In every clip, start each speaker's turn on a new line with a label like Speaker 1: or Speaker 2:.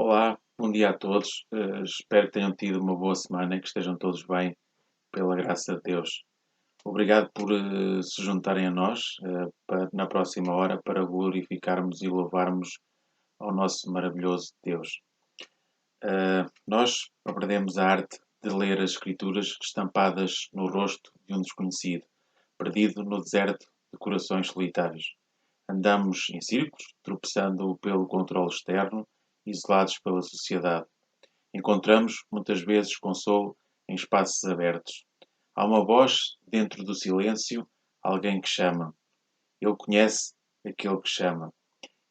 Speaker 1: Olá, bom dia a todos. Espero que tenham tido uma boa semana e que estejam todos bem, pela graça de Deus. Obrigado por se juntarem a nós na próxima hora para glorificarmos e louvarmos ao nosso maravilhoso Deus. Nós aprendemos a arte de ler as Escrituras estampadas no rosto de um desconhecido, perdido no deserto de corações solitários. Andamos em círculos, tropeçando pelo controle externo, isolados pela sociedade. Encontramos, muitas vezes, consolo em espaços abertos. Há uma voz dentro do silêncio, alguém que chama. Ele conhece aquele que chama.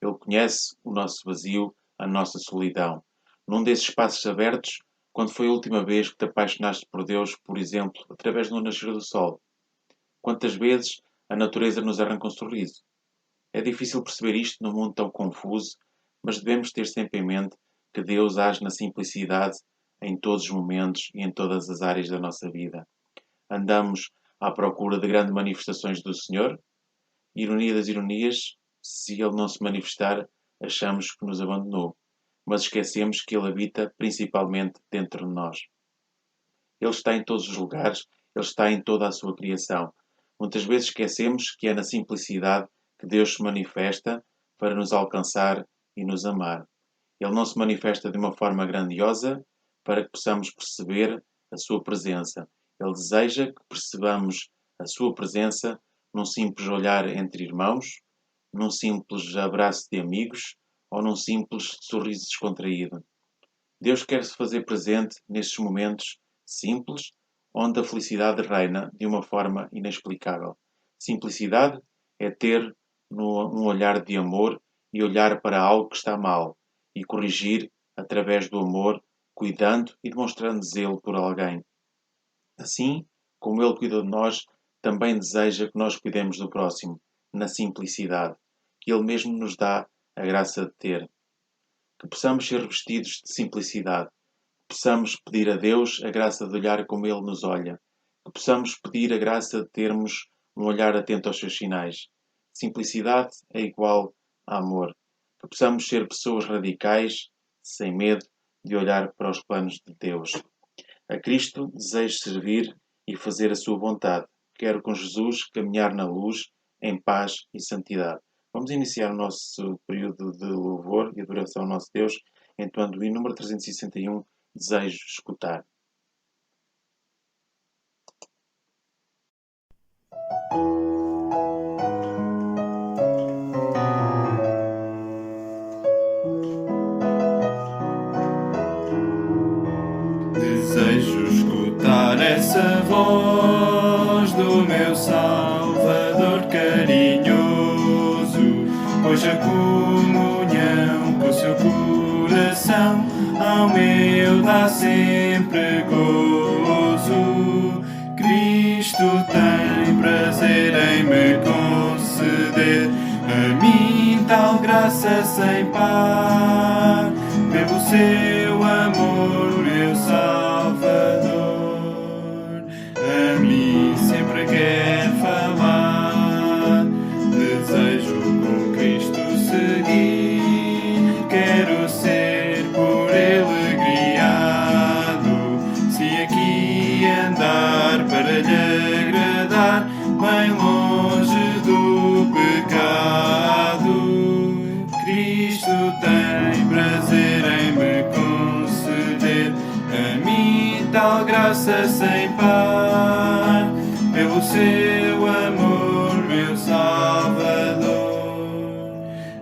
Speaker 1: Ele conhece o nosso vazio, a nossa solidão. Num desses espaços abertos, quando foi a última vez que te apaixonaste por Deus, por exemplo, através do nascer do sol? Quantas vezes a natureza nos arranca um sorriso? É difícil perceber isto num mundo tão confuso, mas devemos ter sempre em mente que Deus age na simplicidade em todos os momentos e em todas as áreas da nossa vida. Andamos à procura de grandes manifestações do Senhor? Ironia das ironias, se Ele não se manifestar, achamos que nos abandonou, mas esquecemos que Ele habita principalmente dentro de nós. Ele está em todos os lugares, Ele está em toda a sua criação. Muitas vezes esquecemos que é na simplicidade que Deus se manifesta para nos alcançar e nos amar. Ele não se manifesta de uma forma grandiosa para que possamos perceber a sua presença. Ele deseja que percebamos a sua presença num simples olhar entre irmãos, num simples abraço de amigos ou num simples sorriso descontraído. Deus quer se fazer presente nestes momentos simples, onde a felicidade reina de uma forma inexplicável. Simplicidade é ter um olhar de amor e olhar para algo que está mal e corrigir através do amor, cuidando e demonstrando zelo por alguém. Assim como Ele cuidou de nós, também deseja que nós cuidemos do próximo, na simplicidade, que Ele mesmo nos dá a graça de ter. Que possamos ser revestidos de simplicidade, que possamos pedir a Deus a graça de olhar como Ele nos olha, que possamos pedir a graça de termos um olhar atento aos seus sinais. Simplicidade é igual a amor. Que possamos ser pessoas radicais, sem medo de olhar para os planos de Deus. A Cristo desejo servir e fazer a sua vontade. Quero com Jesus caminhar na luz, em paz e santidade. Vamos iniciar o nosso período de louvor e adoração ao nosso Deus, entoando o hino número 361, Desejo Escutar.
Speaker 2: Desejo escutar essa voz do meu Salvador carinhoso, pois a comunhão com o seu coração ao meu dá sempre gozo. Cristo tem prazer em me conceder a mim tal graça sem par, pelo seu amor, meu Salvador. A mim sempre quer falar, desejo com Cristo seguir, quero ser por Ele guiado, se aqui andar para lhe agradar, bem longe do pecado. Cristo tem prazer em me conceder a mim tal graça sem par, pelo seu amor, meu Salvador.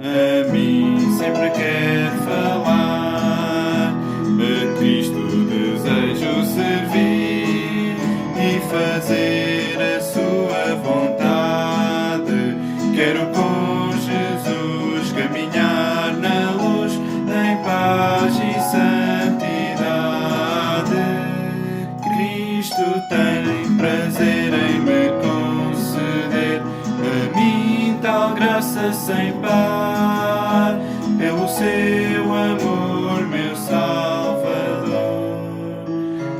Speaker 2: A mim sempre quer falar, a Cristo desejo servir e fazer a sua vontade. Quero com Jesus caminhar na luz, em paz e santidade. Cristo tem prazer em me conceder a mim tal graça sem par, pelo seu amor, meu Salvador.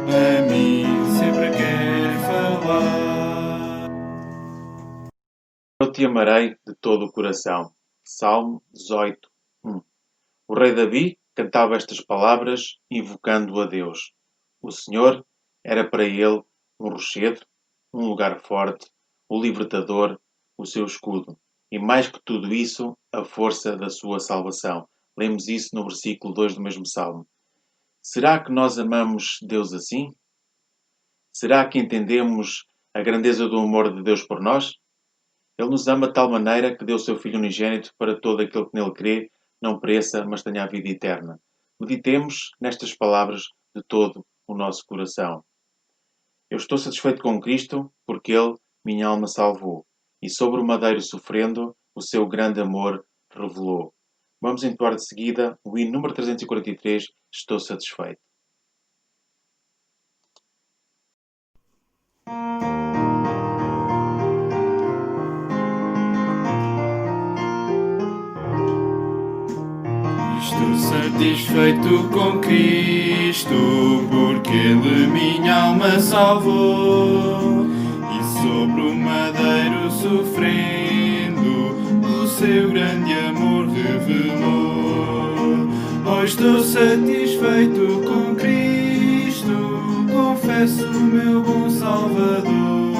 Speaker 2: A mim sempre quer falar.
Speaker 1: Eu te amarei de todo o coração. Salmo 18, 1. O rei Davi cantava estas palavras, invocando a Deus. O Senhor era para ele um rochedo, um lugar forte, o libertador, o seu escudo. E mais que tudo isso, a força da sua salvação. Lemos isso no versículo 2 do mesmo Salmo. Será que nós amamos Deus assim? Será que entendemos a grandeza do amor de Deus por nós? Ele nos ama de tal maneira que deu o seu Filho unigênito para todo aquele que nele crê, não pereça, mas tenha a vida eterna. Meditemos nestas palavras de todo o nosso coração. Eu estou satisfeito com Cristo, porque Ele minha alma salvou, e sobre o madeiro sofrendo, o seu grande amor revelou. Vamos entoar de seguida o hino número 343, Estou satisfeito.
Speaker 2: Estou satisfeito com Cristo, porque Ele minha alma salvou, e sobre o madeiro sofrendo, o seu grande amor revelou. Oh, estou satisfeito com Cristo, confesso o meu bom Salvador,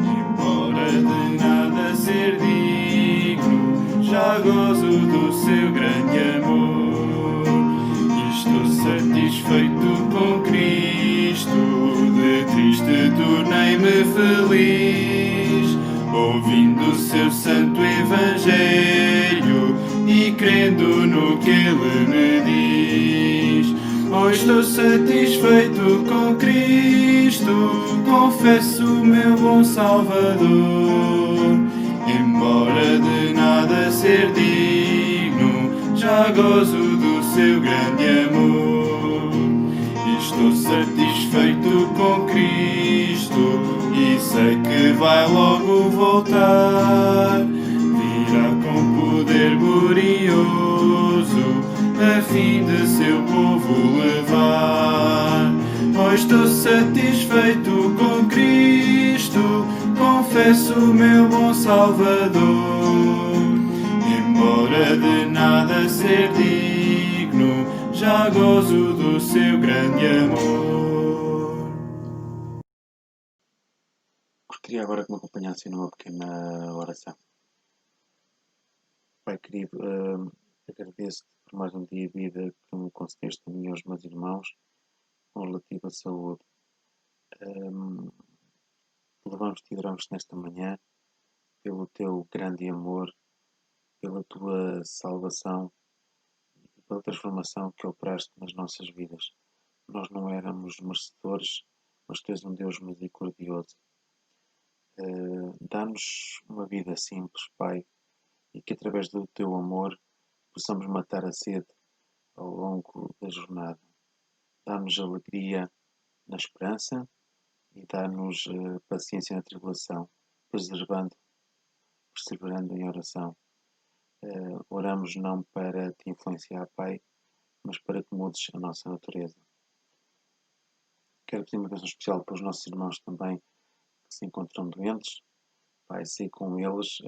Speaker 2: embora de nada ser digno, já gozo do seu grande amor. Estou satisfeito com Cristo, de triste tornei-me feliz, ouvindo o seu santo evangelho e crendo no que ele me diz. Oh, estou satisfeito com Cristo, confesso o meu bom Salvador, embora de nada ser digno, já gozo do seu grande amor. Estou satisfeito com Cristo e sei que vai logo voltar, virá com poder glorioso a fim de seu povo levar. Oh, estou satisfeito com Cristo, confesso o meu bom Salvador, embora de nada ser digno, já gozo do seu grande amor.
Speaker 1: Gostaria agora que me acompanhassem numa pequena oração. Pai querido, agradeço-te por mais um dia de vida que me concedeste a mim e aos meus irmãos com relativa saúde. Louvamos-te e adoramos-te nesta manhã pelo teu grande amor, pela tua salvação e pela transformação que operaste nas nossas vidas. Nós não éramos merecedores, mas tu és um Deus misericordioso. Dá-nos uma vida simples, Pai, e que através do teu amor possamos matar a sede ao longo da jornada. Dá-nos alegria na esperança e dá-nos paciência na tribulação, perseverando em oração. Oramos não para te influenciar, Pai, mas para que mudes a nossa natureza. Quero pedir uma bênção especial para os nossos irmãos também que se encontram doentes. Pai, sei com eles,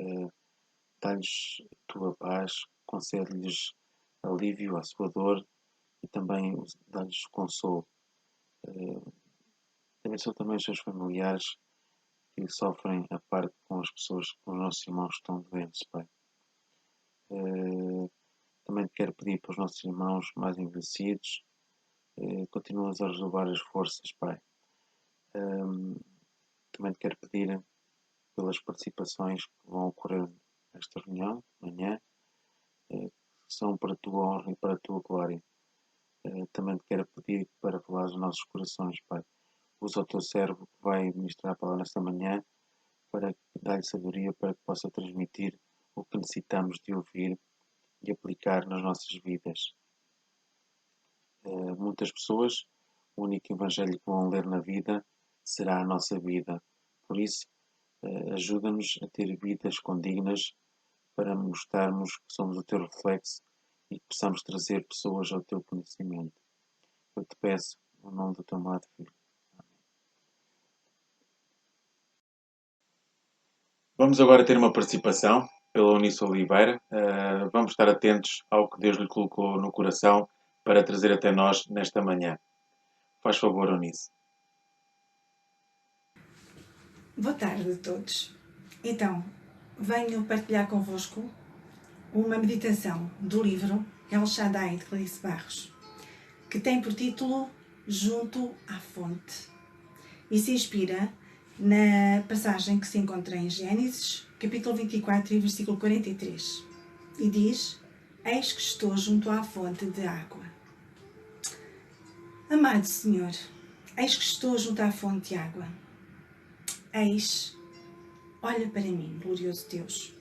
Speaker 1: dá-lhes a tua paz, concede-lhes alívio à sua dor e também dá-lhes consolo. Abençoa também os seus familiares que sofrem a parte com as pessoas, com os nossos irmãos que estão doentes, Pai. Também te quero pedir para os nossos irmãos mais envelhecidos, continuas a renovar as forças, Pai. Também te quero pedir pelas participações que vão ocorrer nesta reunião, amanhã, que são para a tua honra e para a tua glória. Também te quero pedir para falar aos nossos corações, Pai. Usa o teu servo que vai ministrar a palavra nesta manhã para dar-lhe sabedoria para que possa transmitir o que necessitamos de ouvir e aplicar nas nossas vidas. Muitas pessoas, o único evangelho que vão ler na vida será a nossa vida. Por isso, ajuda-nos a ter vidas condignas para mostrarmos que somos o teu reflexo e que possamos trazer pessoas ao teu conhecimento. Eu te peço, no nome do teu amado Filho. Vamos agora ter uma participação pela Eunice Oliveira. Vamos estar atentos ao que Deus lhe colocou no coração para trazer até nós nesta manhã. Faz favor, Eunice.
Speaker 3: Boa tarde a todos. Então, venho partilhar convosco uma meditação do livro El Shaddai, de Clarice Barros, que tem por título Junto à Fonte, e se inspira na passagem que se encontra em Gênesis, capítulo 24, versículo 43, e diz: Eis que estou junto à fonte de água. Amado Senhor, eis que estou junto à fonte de água. Eis, olha para mim, glorioso Deus.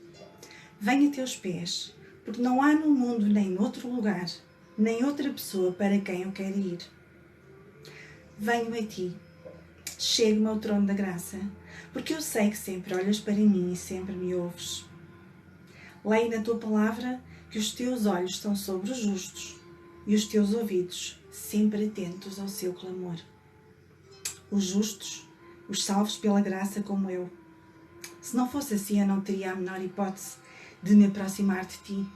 Speaker 3: Venho a teus pés, porque não há no mundo nem noutro lugar, nem outra pessoa para quem eu quero ir. Venho a ti, chego-me ao trono da graça, porque eu sei que sempre olhas para mim e sempre me ouves. Leio na tua palavra que os teus olhos estão sobre os justos e os teus ouvidos sempre atentos ao seu clamor. Os justos, os salvos pela graça como eu. Se não fosse assim, eu não teria a menor hipótese de me aproximar de ti.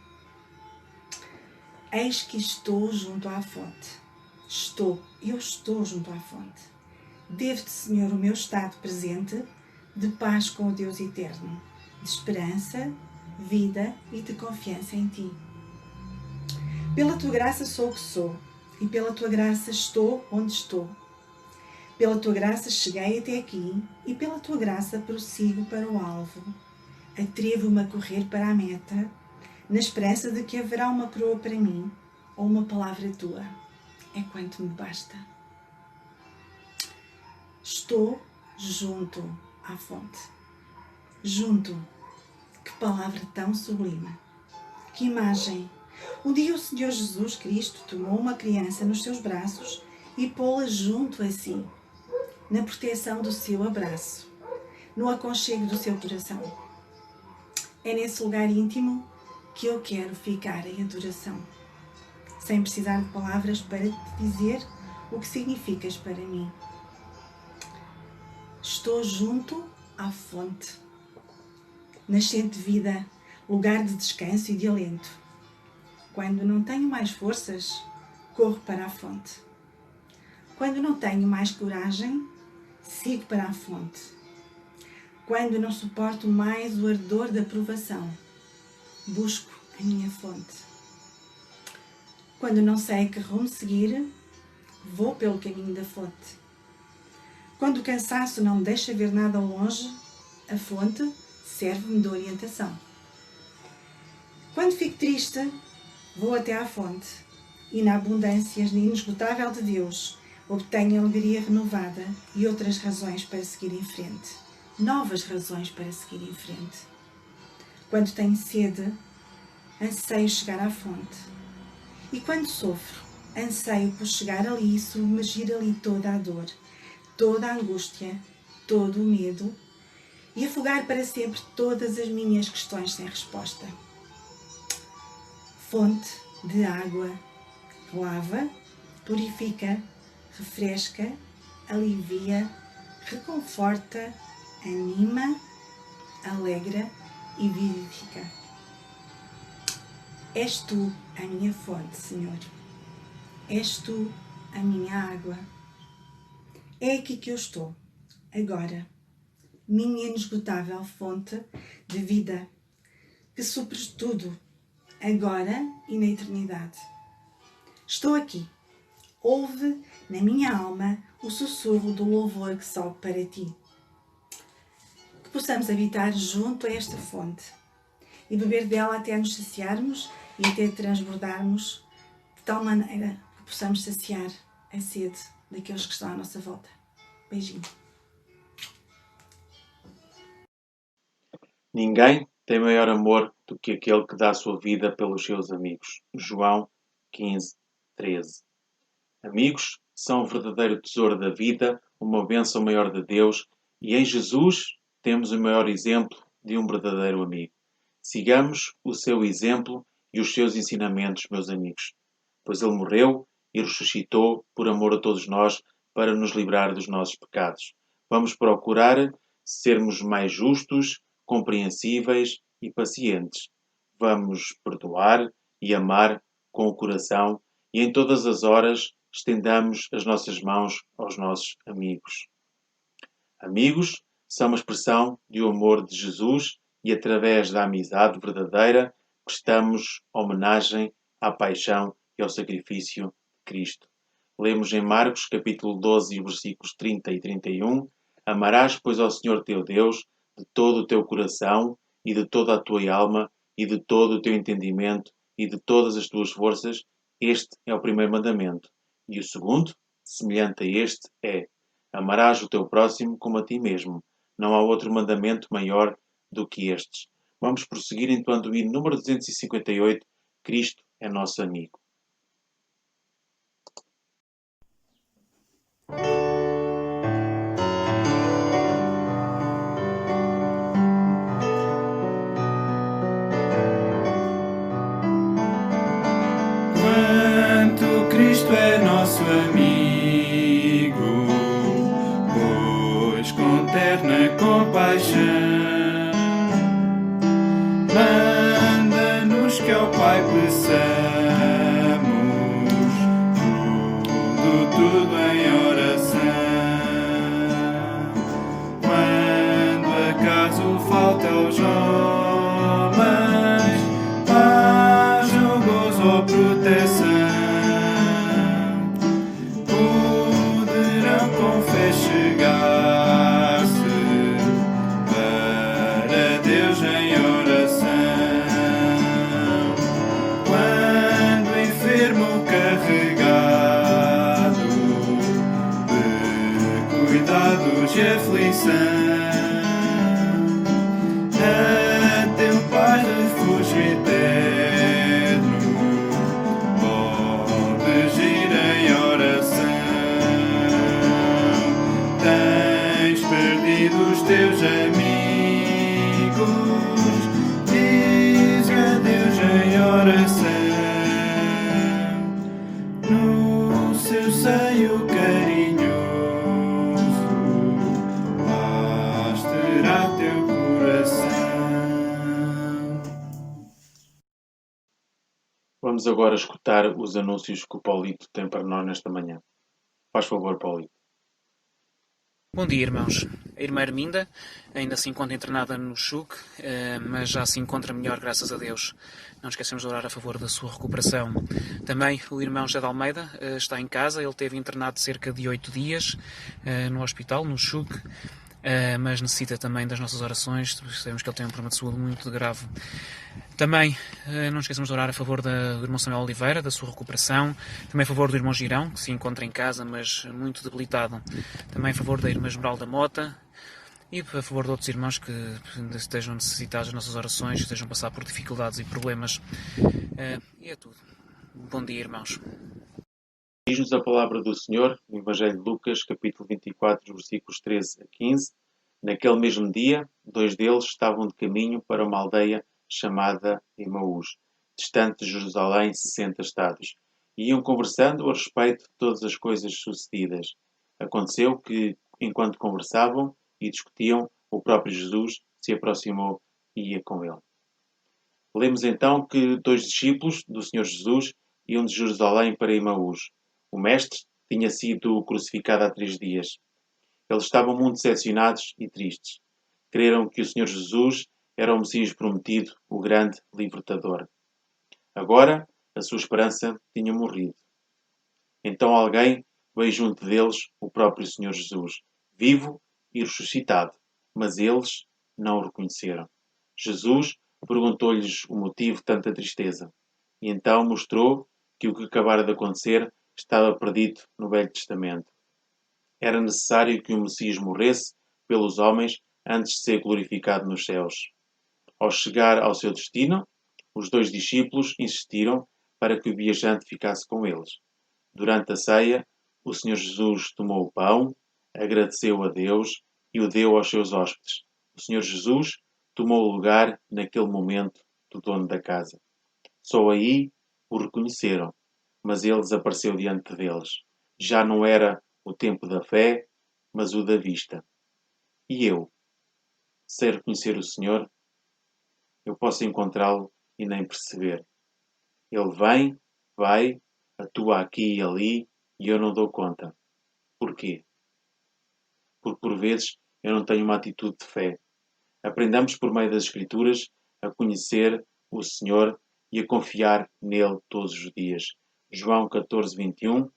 Speaker 3: Eis que estou junto à fonte. Eu estou junto à fonte. Devo-te, Senhor, o meu estado presente de paz com o Deus eterno, de esperança, vida e de confiança em ti. Pela tua graça sou o que sou, e pela tua graça estou onde estou. Pela tua graça cheguei até aqui, e pela tua graça prossigo para o alvo. Atrevo-me a correr para a meta, na esperança de que haverá uma coroa para mim, ou uma palavra tua. É quanto me basta. Estou junto à fonte. Junto. Que palavra tão sublime. Que imagem. Um dia o Senhor Jesus Cristo tomou uma criança nos seus braços e pô-la junto a si, na proteção do seu abraço, no aconchego do seu coração. É nesse lugar íntimo que eu quero ficar em adoração, sem precisar de palavras para te dizer o que significas para mim. Estou junto à fonte, nascente de vida, lugar de descanso e de alento. Quando não tenho mais forças, corro para a fonte. Quando não tenho mais coragem, sigo para a fonte. Quando não suporto mais o ardor da provação, busco a minha fonte. Quando não sei que rumo seguir, vou pelo caminho da fonte. Quando o cansaço não me deixa ver nada ao longe, a fonte serve-me de orientação. Quando fico triste, vou até à fonte e, na abundância inesgotável de Deus, obtenho alegria renovada e outras razões para seguir em frente. Novas razões para seguir em frente. Quando tenho sede, anseio chegar à fonte. E quando sofro, anseio por chegar ali e submergir ali toda a dor, toda a angústia, todo o medo e afogar para sempre todas as minhas questões sem resposta. Fonte de água que lava, purifica, refresca, alivia, reconforta, anima, alegra e vivifica. És tu a minha fonte, Senhor. És tu a minha água. É aqui que eu estou, agora, minha inesgotável fonte de vida, que supres tudo, agora e na eternidade. Estou aqui. Ouve na minha alma o sussurro do louvor que sobe para ti. Que possamos habitar junto a esta fonte e beber dela até nos saciarmos e até transbordarmos, de tal maneira que possamos saciar a sede daqueles que estão à nossa volta. Beijinho.
Speaker 1: Ninguém tem maior amor do que aquele que dá a sua vida pelos seus amigos. João 15, 13. Amigos são o verdadeiro tesouro da vida, uma bênção maior de Deus, e em Jesus temos o maior exemplo de um verdadeiro amigo. Sigamos o seu exemplo e os seus ensinamentos, meus amigos, pois ele morreu e ressuscitou por amor a todos nós para nos livrar dos nossos pecados. Vamos procurar sermos mais justos, compreensíveis e pacientes. Vamos perdoar e amar com o coração e em todas as horas estendamos as nossas mãos aos nossos amigos. Amigos são uma expressão do amor de Jesus e através da amizade verdadeira prestamos homenagem à paixão e ao sacrifício de Cristo. Lemos em Marcos capítulo 12, versículos 30 e 31: Amarás, pois, ao Senhor teu Deus de todo o teu coração e de toda a tua alma e de todo o teu entendimento e de todas as tuas forças. Este é o primeiro mandamento. E o segundo, semelhante a este, é: amarás o teu próximo como a ti mesmo. Não há outro mandamento maior do que estes. Vamos prosseguir entoando o hino número 258, Cristo é nosso amigo.
Speaker 2: Quanto Cristo é nosso amigo, pois com terna compaixão manda-nos que ao Pai peçamos tudo em oração. Quando acaso falta aos homens paz ou gozo ou proteção, poderão com fé chegar-se para Deus em oração. Quando o enfermo carregado de cuidados e aflição até o Pai refúgio eterno podes ir em oração. Tens perdido os teus amigos, diz a Deus em oração. No seu seio carinhoso paz terá teu coração.
Speaker 1: Vamos agora escutar os anúncios que o Paulito tem para nós nesta manhã. Faz favor, Paulito.
Speaker 4: Bom dia, irmãos. A irmã Arminda ainda se encontra internada no CHUC, mas já se encontra melhor, graças a Deus. Não esquecemos de orar a favor da sua recuperação. Também o irmão José de Almeida está em casa. Ele teve internado cerca de 8 dias no hospital, no CHUC, mas necessita também das nossas orações. Sabemos que ele tem um problema de saúde muito grave. Também não esquecemos de orar a favor do irmão Samuel Oliveira, da sua recuperação. Também a favor do irmão Girão, que se encontra em casa, mas muito debilitado. Também a favor da irmã Esmeralda Mota. E a favor de outros irmãos que estejam necessitados das nossas orações, que estejam a passar por dificuldades e problemas. E é tudo. Bom dia, irmãos.
Speaker 1: Diz-nos a palavra do Senhor, no Evangelho de Lucas, capítulo 24, versículos 13 a 15. Naquele mesmo dia, 2 deles estavam de caminho para uma aldeia chamada Emaús, distante de Jerusalém 60 estados, e iam conversando a respeito de todas as coisas sucedidas. Aconteceu que, enquanto conversavam e discutiam, o próprio Jesus se aproximou e ia com ele. Lemos então que 2 discípulos do Senhor Jesus iam de Jerusalém para Emaús. O mestre tinha sido crucificado há 3 dias. Eles estavam muito decepcionados e tristes. Creram que o Senhor Jesus era o Messias prometido, o grande libertador. Agora, a sua esperança tinha morrido. Então alguém veio junto deles, o próprio Senhor Jesus, vivo e ressuscitado, mas eles não o reconheceram. Jesus perguntou-lhes o motivo de tanta tristeza, e então mostrou que o que acabara de acontecer estava perdido no Velho Testamento. Era necessário que o Messias morresse pelos homens antes de ser glorificado nos céus. Ao chegar ao seu destino, os 2 discípulos insistiram para que o viajante ficasse com eles. Durante a ceia, o Senhor Jesus tomou o pão, agradeceu a Deus e o deu aos seus hóspedes. O Senhor Jesus tomou o lugar, naquele momento, do dono da casa. Só aí o reconheceram, mas ele desapareceu diante deles. Já não era o tempo da fé, mas o da vista. E eu? Sei reconhecer o Senhor? eu posso encontrá-lo e nem perceber. Ele vem, vai, atua aqui e ali e eu não dou conta. Porquê? Porque por vezes eu não tenho uma atitude de fé. Aprendamos por meio das Escrituras a conhecer o Senhor e a confiar nele todos os dias. João 14:21.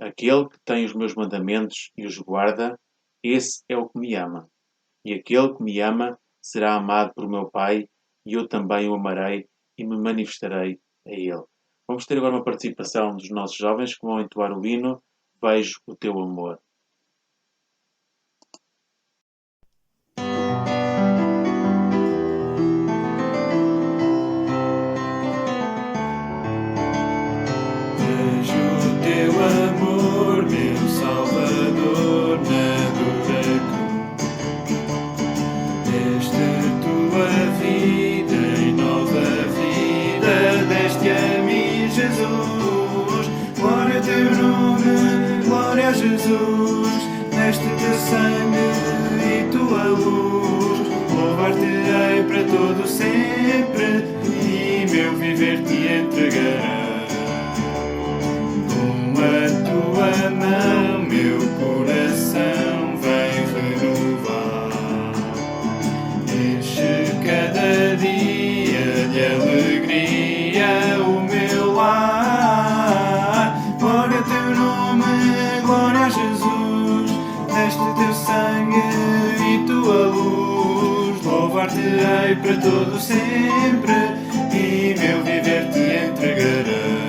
Speaker 1: Aquele que tem os meus mandamentos e os guarda, esse é o que me ama. E aquele que me ama será amado por meu Pai, e eu também o amarei e me manifestarei a ele. Vamos ter agora uma participação dos nossos jovens que vão entoar o hino Vejo o teu amor.
Speaker 2: Vejo o teu amor, meu Salvador, na dura cruz. Deste tua vida e nova vida, deste a mim, Jesus. Glória ao teu nome, glória a Jesus. Deste teu sangue e tua luz. Louvar-te-ei para todo sempre e meu viver te entregarei. Tua mão, meu coração vem renovar. Enche cada dia de alegria o meu lar. Glória ao teu nome, glória a Jesus. Deste teu sangue e tua luz. Louvar-te-ei para todo sempre e meu viver te entregarei.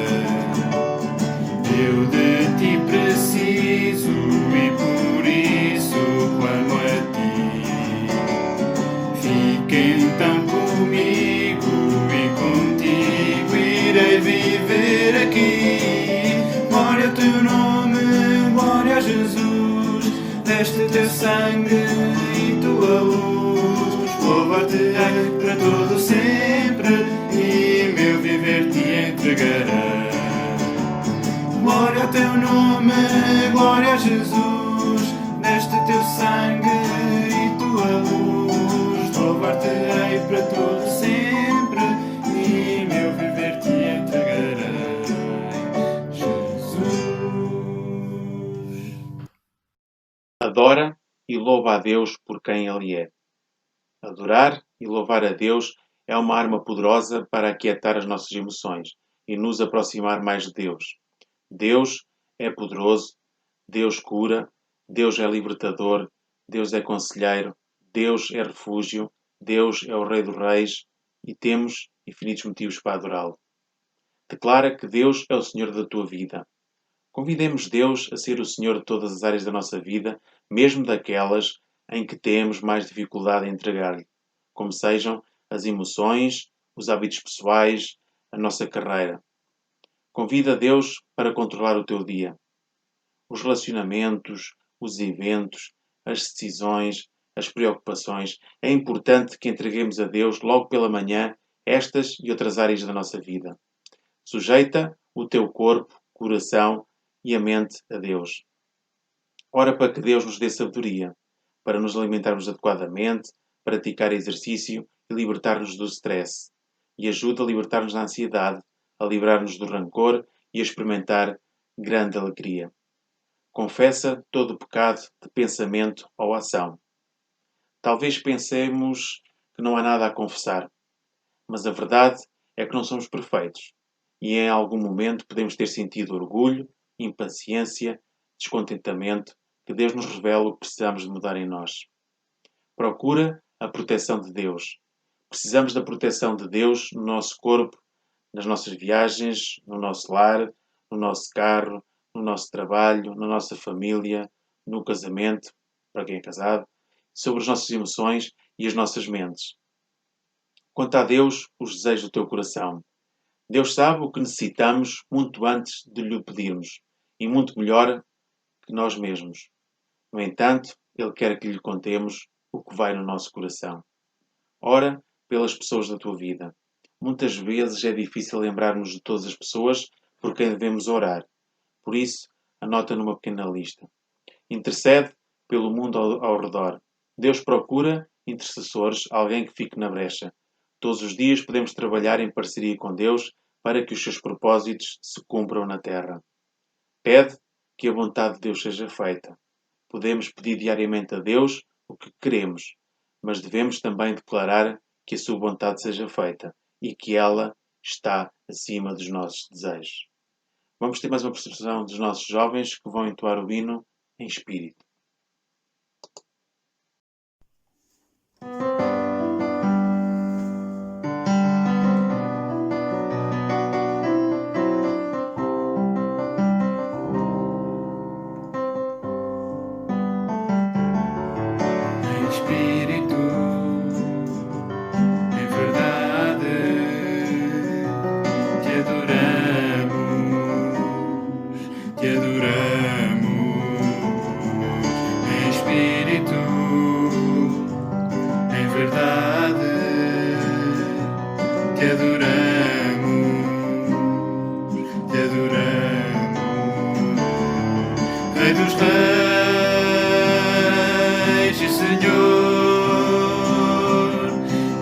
Speaker 2: Eu de ti preciso e por isso clamo a ti. Fica então comigo e contigo irei viver aqui. Glória ao teu nome, glória a Jesus. Deste teu sangue e tua luz. Louvar-te-ei para todo sempre e meu viver te entregarei. Glória ao teu nome, glória a Jesus. Deste teu sangue e tua luz. Louvar-te-ei para todo sempre e meu viver te entregarei, Jesus.
Speaker 1: Adora e louva a Deus por quem Ele é. Adorar e louvar a Deus é uma arma poderosa para aquietar as nossas emoções e nos aproximar mais de Deus. Deus é poderoso, Deus cura, Deus é libertador, Deus é conselheiro, Deus é refúgio, Deus é o Rei dos Reis e temos infinitos motivos para adorá-lo. Declara que Deus é o Senhor da tua vida. Convidemos Deus a ser o Senhor de todas as áreas da nossa vida, mesmo daquelas em que temos mais dificuldade em entregar-lhe, como sejam as emoções, os hábitos pessoais, a nossa carreira. Convida Deus para controlar o teu dia. Os relacionamentos, os eventos, as decisões, as preocupações. É importante que entreguemos a Deus logo pela manhã estas e outras áreas da nossa vida. Sujeita o teu corpo, coração e a mente a Deus. Ora para que Deus nos dê sabedoria, para nos alimentarmos adequadamente, praticar exercício e libertar-nos do stress. E ajuda a libertar-nos da ansiedade, a livrar-nos do rancor e a experimentar grande alegria. Confessa todo o pecado de pensamento ou ação. Talvez pensemos que não há nada a confessar, mas a verdade é que não somos perfeitos e em algum momento podemos ter sentido orgulho, impaciência, descontentamento, que Deus nos revela o que precisamos de mudar em nós. Procura a proteção de Deus. Precisamos da proteção de Deus no nosso corpo, nas nossas viagens, no nosso lar, no nosso carro, no nosso trabalho, na nossa família, no casamento, para quem é casado, sobre as nossas emoções e as nossas mentes. Quanto a Deus, os desejos do teu coração. Deus sabe o que necessitamos muito antes de lhe pedirmos, e muito melhor que nós mesmos. No entanto, Ele quer que lhe contemos o que vai no nosso coração. Ora pelas pessoas da tua vida. Muitas vezes é difícil lembrarmos de todas as pessoas por quem devemos orar. Por isso, anota numa pequena lista. Intercede pelo mundo ao redor. Deus procura intercessores, alguém que fique na brecha. Todos os dias podemos trabalhar em parceria com Deus para que os seus propósitos se cumpram na terra. Pede que a vontade de Deus seja feita. Podemos pedir diariamente a Deus o que queremos, mas devemos também declarar que a sua vontade seja feita e que ela está acima dos nossos desejos. Vamos ter mais uma participação dos nossos jovens que vão entoar o hino em espírito.
Speaker 2: Em espírito, em verdade, te adoramos, te adoramos. Em espírito, em verdade, te adoramos, te adoramos. Rei dos reis e Senhor,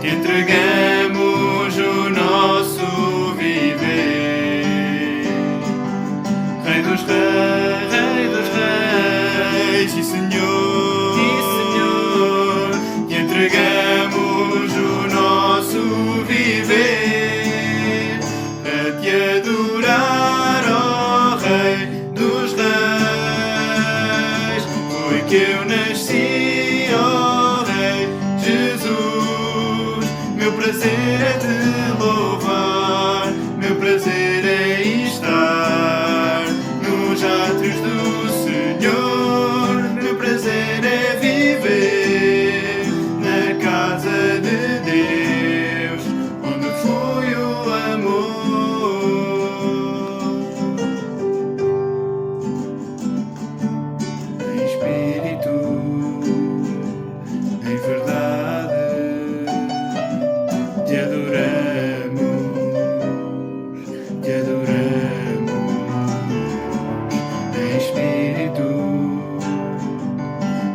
Speaker 2: te entregamos o nosso viver. Rei dos reis e Senhor, te entregamos o nosso viver. A te adorar, ó Rei dos reis, foi que eu nasci, ó Rei Jesus. Meu prazer é te louvar, meu prazer é estar nos átrios do Senhor. Meu prazer é viver na casa de Deus, onde flui o amor. Em espírito, em verdade, te adoramos, te adoramos. Em espírito,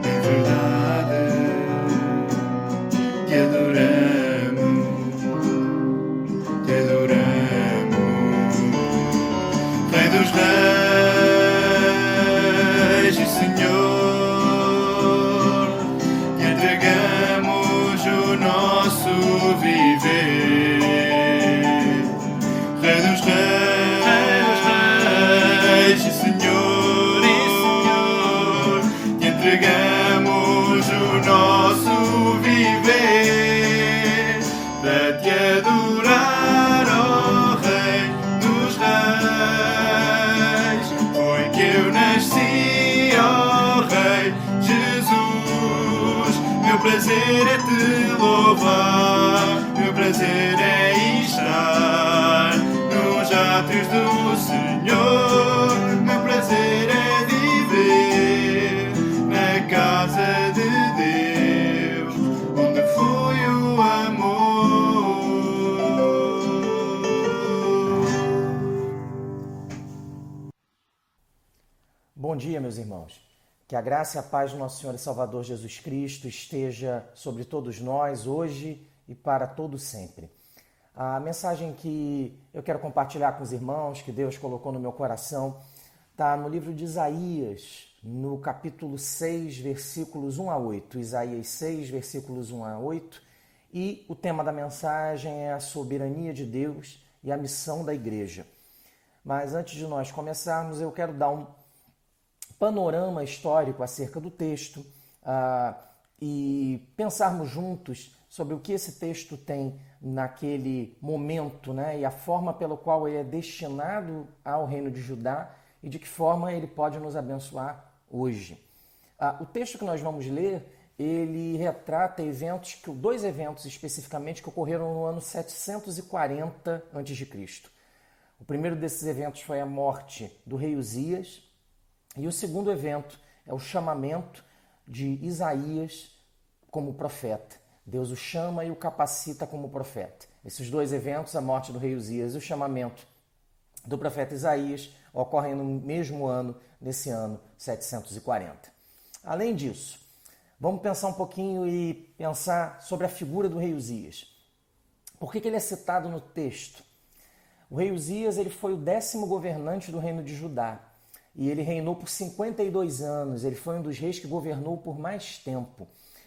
Speaker 2: em verdade, te adoramos, te adoramos. Rei dos reis e Senhor, te entregamos o nosso viver. Rei dos reis e Senhor, te entregamos o nosso viver. Para te adorar, ó Rei dos reis, foi que eu nasci, ó Rei Jesus. Meu prazer é te louvar, meu prazer é estar nos átrios do Senhor. Meu prazer é viver na casa de Deus, onde flui o amor.
Speaker 5: Bom dia, meus irmãos. Que a graça e a paz do nosso Senhor e Salvador Jesus Cristo esteja sobre todos nós hoje e para todo sempre. A mensagem que eu quero compartilhar com os irmãos, que Deus colocou no meu coração, está no livro de Isaías, no capítulo 6, versículos 1 a 8. Isaías 6, versículos 1 a 8. E o tema da mensagem é a soberania de Deus e a missão da igreja. Mas antes de nós começarmos, eu quero dar um panorama histórico acerca do texto e pensarmos juntos sobre o que esse texto tem naquele momento, né, e a forma pela qual ele é destinado ao reino de Judá e de que forma ele pode nos abençoar hoje. O texto que nós vamos ler, ele retrata dois eventos especificamente que ocorreram no ano 740 a.C. O primeiro desses eventos foi a morte do rei Uzias, e o segundo evento é o chamamento de Isaías como profeta. Deus o chama e o capacita como profeta. Esses dois eventos, a morte do rei Uzias e o chamamento do profeta Isaías, ocorrem no mesmo ano, nesse ano 740. Além disso, vamos pensar um pouquinho e pensar sobre a figura do rei Uzias. Por que ele é citado no texto? O rei Uzias ele foi o 10º governante do reino de Judá e ele reinou por 52 anos. Ele foi um dos reis que governou por mais tempo.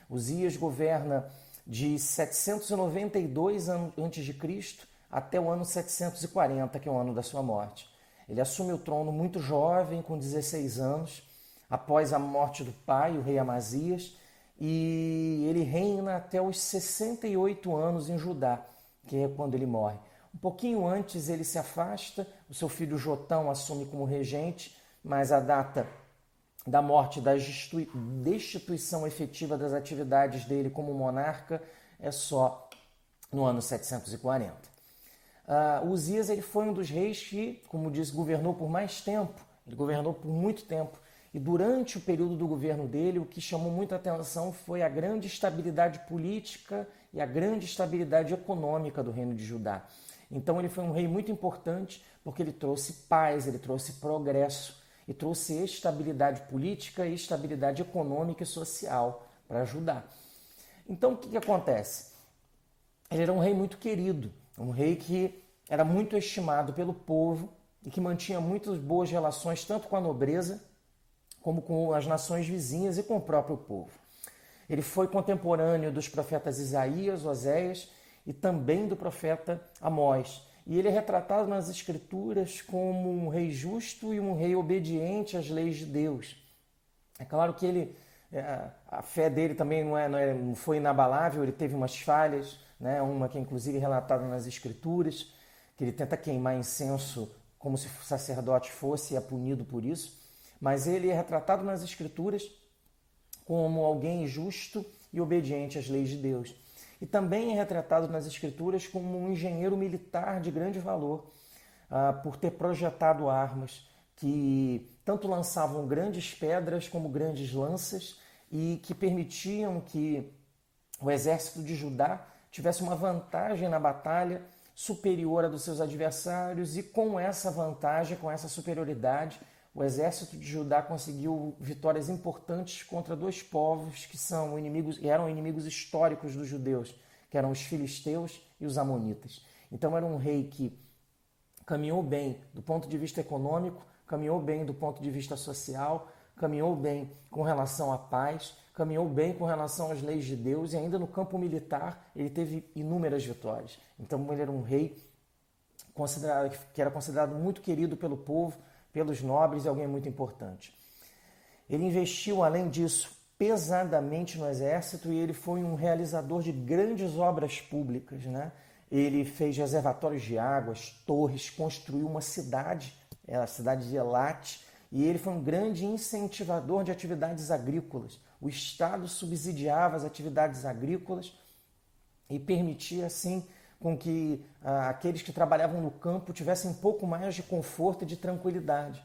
Speaker 5: Uzias governa de 792 a.C. até o ano 740, que é o ano da sua morte. Ele assume o trono muito jovem, com 16 anos, após a morte do pai, o rei Amazias, e ele reina até os 68 anos em Judá, que é quando ele morre. Um pouquinho antes ele se afasta, o seu filho Jotão assume como regente, mas a data da morte, da destituição efetiva das atividades dele como monarca é só no ano 740. Uzias ele foi um dos reis que, como disse, governou por mais tempo, ele governou por muito tempo. E durante o período do governo dele, o que chamou muita atenção foi a grande estabilidade política e a grande estabilidade econômica do reino de Judá. Então ele foi um rei muito importante porque ele trouxe paz, ele trouxe progresso e trouxe estabilidade política e estabilidade econômica e social para Judá. Então o que acontece? Ele era um rei muito querido, um rei que era muito estimado pelo povo e que mantinha muitas boas relações tanto com a nobreza como com as nações vizinhas e com o próprio povo. Ele foi contemporâneo dos profetas Isaías, Oséias e também do profeta Amós. E ele é retratado nas Escrituras como um rei justo e um rei obediente às leis de Deus. É claro que a fé dele também não foi inabalável, ele teve umas falhas, né? Uma que é inclusive relatada nas Escrituras, que ele tenta queimar incenso como se o sacerdote fosse e é punido por isso. Mas ele é retratado nas Escrituras como alguém justo e obediente às leis de Deus. E também é retratado nas Escrituras como um engenheiro militar de grande valor, por ter projetado armas que tanto lançavam grandes pedras como grandes lanças e que permitiam que o exército de Judá tivesse uma vantagem na batalha superior à dos seus adversários, e com essa vantagem, com essa superioridade, o exército de Judá conseguiu vitórias importantes contra dois povos que eram inimigos históricos dos judeus, que eram os filisteus e os amonitas. Então era um rei que caminhou bem do ponto de vista econômico, caminhou bem do ponto de vista social, caminhou bem com relação à paz, caminhou bem com relação às leis de Deus, e ainda no campo militar ele teve inúmeras vitórias. Então ele era um rei que era considerado muito querido pelo povo, pelos nobres, e alguém muito importante. Ele investiu, além disso, pesadamente no exército, e ele foi um realizador de grandes obras públicas, né? Ele fez reservatórios de águas, torres, construiu uma cidade, a cidade de Elat, e ele foi um grande incentivador de atividades agrícolas. O Estado subsidiava as atividades agrícolas e permitia, assim, com que aqueles que trabalhavam no campo tivessem um pouco mais de conforto e de tranquilidade.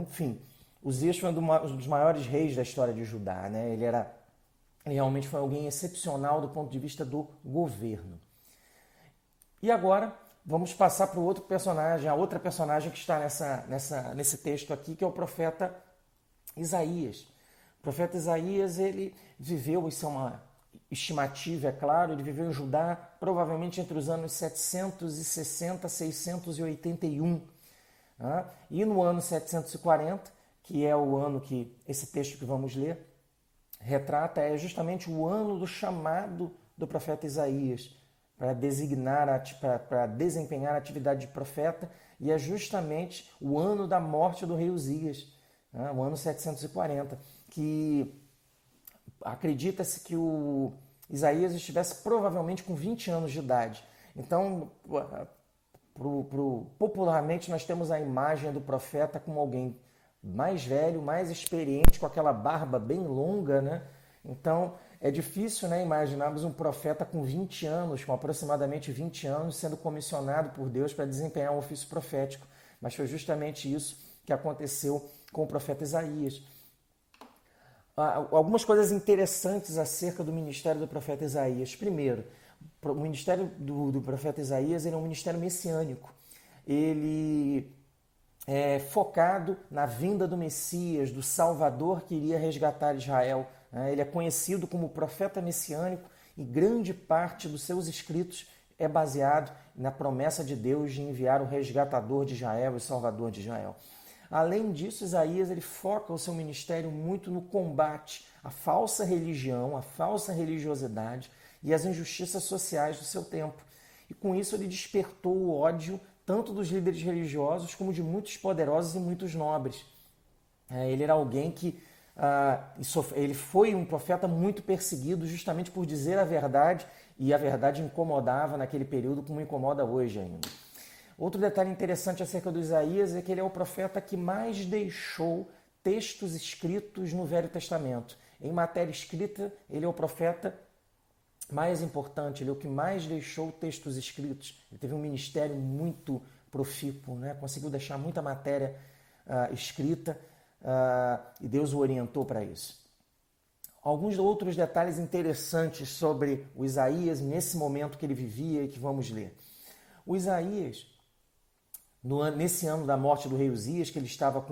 Speaker 5: Enfim, Uzias foi um dos maiores reis da história de Judá, né? Ele realmente foi alguém excepcional do ponto de vista do governo. E agora vamos passar para o outro personagem, a outra personagem que está nesse texto aqui, que é o profeta Isaías. O profeta Isaías, ele viveu, isso é uma estimativa, é claro, ele viveu em Judá provavelmente entre os anos 760 e 681. E no ano 740, que é o ano que esse texto que vamos ler retrata, é justamente o ano do chamado do profeta Isaías para desempenhar a atividade de profeta, e é justamente o ano da morte do rei Uzias, o ano 740, que acredita-se que o Isaías estivesse provavelmente com 20 anos de idade. Então, popularmente, nós temos a imagem do profeta como alguém mais velho, mais experiente, com aquela barba bem longa, né? Então, é difícil, né, imaginarmos um profeta com 20 anos, com aproximadamente 20 anos, sendo comissionado por Deus para desempenhar um ofício profético. Mas foi justamente isso que aconteceu com o profeta Isaías. Algumas coisas interessantes acerca do ministério do profeta Isaías. Primeiro, o ministério do profeta Isaías ele é um ministério messiânico. Ele é focado na vinda do Messias, do Salvador que iria resgatar Israel. Ele é conhecido como profeta messiânico, e grande parte dos seus escritos é baseado na promessa de Deus de enviar o resgatador de Israel e o salvador de Israel. Além disso, Isaías ele foca o seu ministério muito no combate à falsa religião, à falsa religiosidade e às injustiças sociais do seu tempo. E com isso ele despertou o ódio tanto dos líderes religiosos como de muitos poderosos e muitos nobres. Ele era alguém que ele foi um profeta muito perseguido justamente por dizer a verdade, e a verdade incomodava naquele período como incomoda hoje ainda. Outro detalhe interessante acerca do Isaías é que ele é o profeta que mais deixou textos escritos no Velho Testamento. Em matéria escrita, ele é o profeta mais importante, ele é o que mais deixou textos escritos. Ele teve um ministério muito profícuo, né? Conseguiu deixar muita matéria escrita e Deus o orientou para isso. Alguns outros detalhes interessantes sobre o Isaías nesse momento que ele vivia e que vamos ler. O Isaías, nesse ano da morte do rei Uzias, que ele estava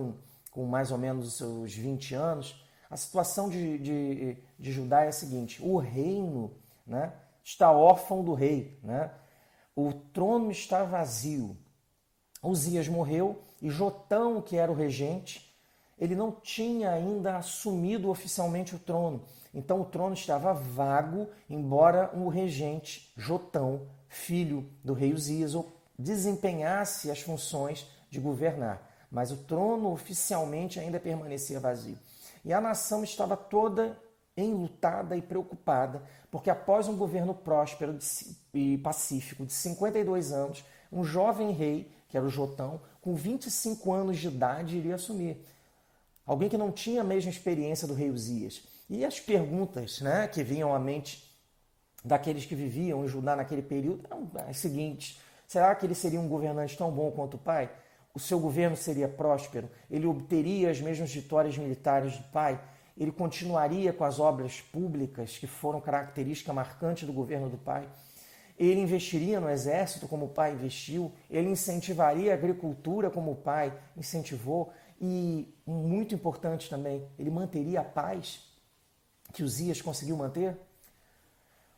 Speaker 5: com mais ou menos os seus 20 anos, a situação de Judá é a seguinte: o reino, né, está órfão do rei, né? O trono está vazio. Uzias morreu e Jotão, que era o regente, ele não tinha ainda assumido oficialmente o trono. Então o trono estava vago, embora o regente Jotão, filho do rei Uzias, desempenhasse as funções de governar. Mas o trono oficialmente ainda permanecia vazio. E a nação estava toda enlutada e preocupada, porque após um governo próspero e pacífico de 52 anos, um jovem rei, que era o Jotão, com 25 anos de idade, iria assumir. Alguém que não tinha a mesma experiência do rei Uzias. E as perguntas, né, que vinham à mente daqueles que viviam em Judá naquele período eram as seguintes: será que ele seria um governante tão bom quanto o pai? O seu governo seria próspero? Ele obteria as mesmas vitórias militares do pai? Ele continuaria com as obras públicas que foram característica marcante do governo do pai? Ele investiria no exército como o pai investiu? Ele incentivaria a agricultura como o pai incentivou? E, muito importante também, ele manteria a paz que Uzias conseguiu manter?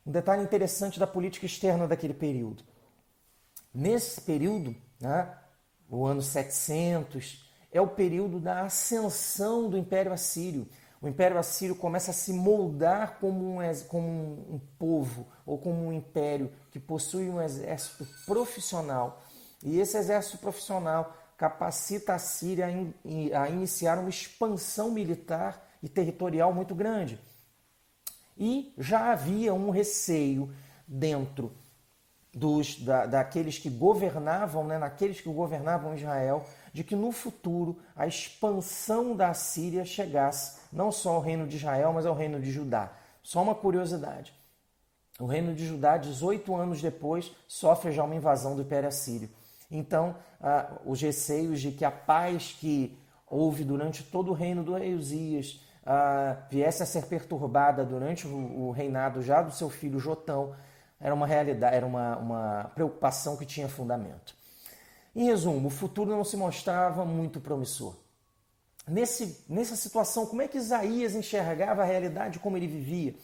Speaker 5: Um detalhe interessante da política externa daquele período. Nesse período, né, o ano 700, é o período da ascensão do Império Assírio. O Império Assírio começa a se moldar como um povo ou como um império que possui um exército profissional. E esse exército profissional capacita a Síria a iniciar uma expansão militar e territorial muito grande. E já havia um receio dentro daqueles que governavam, né, naqueles que governavam Israel, de que no futuro a expansão da Síria chegasse não só ao reino de Israel, mas ao reino de Judá. Só uma curiosidade: o reino de Judá, 18 anos depois, sofre já uma invasão do Império Assírio. Então, os receios de que a paz que houve durante todo o reino do rei Uzias viesse a ser perturbada durante o reinado já do seu filho Jotão, era uma realidade, era uma preocupação que tinha fundamento. Em resumo, o futuro não se mostrava muito promissor. Nessa situação, como é que Isaías enxergava a realidade como ele vivia?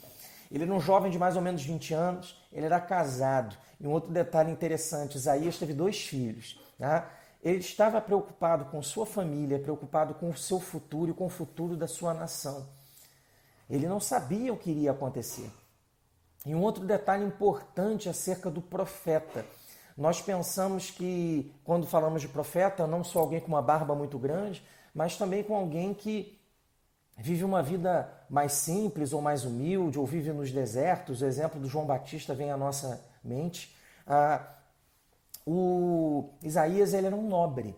Speaker 5: Ele era um jovem de mais ou menos 20 anos, ele era casado. E um outro detalhe interessante: Isaías teve 2 filhos. Tá? Ele estava preocupado com sua família, preocupado com o seu futuro e com o futuro da sua nação. Ele não sabia o que iria acontecer. E um outro detalhe importante acerca do profeta: nós pensamos que, quando falamos de profeta, não só alguém com uma barba muito grande, mas também com alguém que vive uma vida mais simples ou mais humilde, ou vive nos desertos. O exemplo do João Batista vem à nossa mente. O Isaías, ele era um nobre.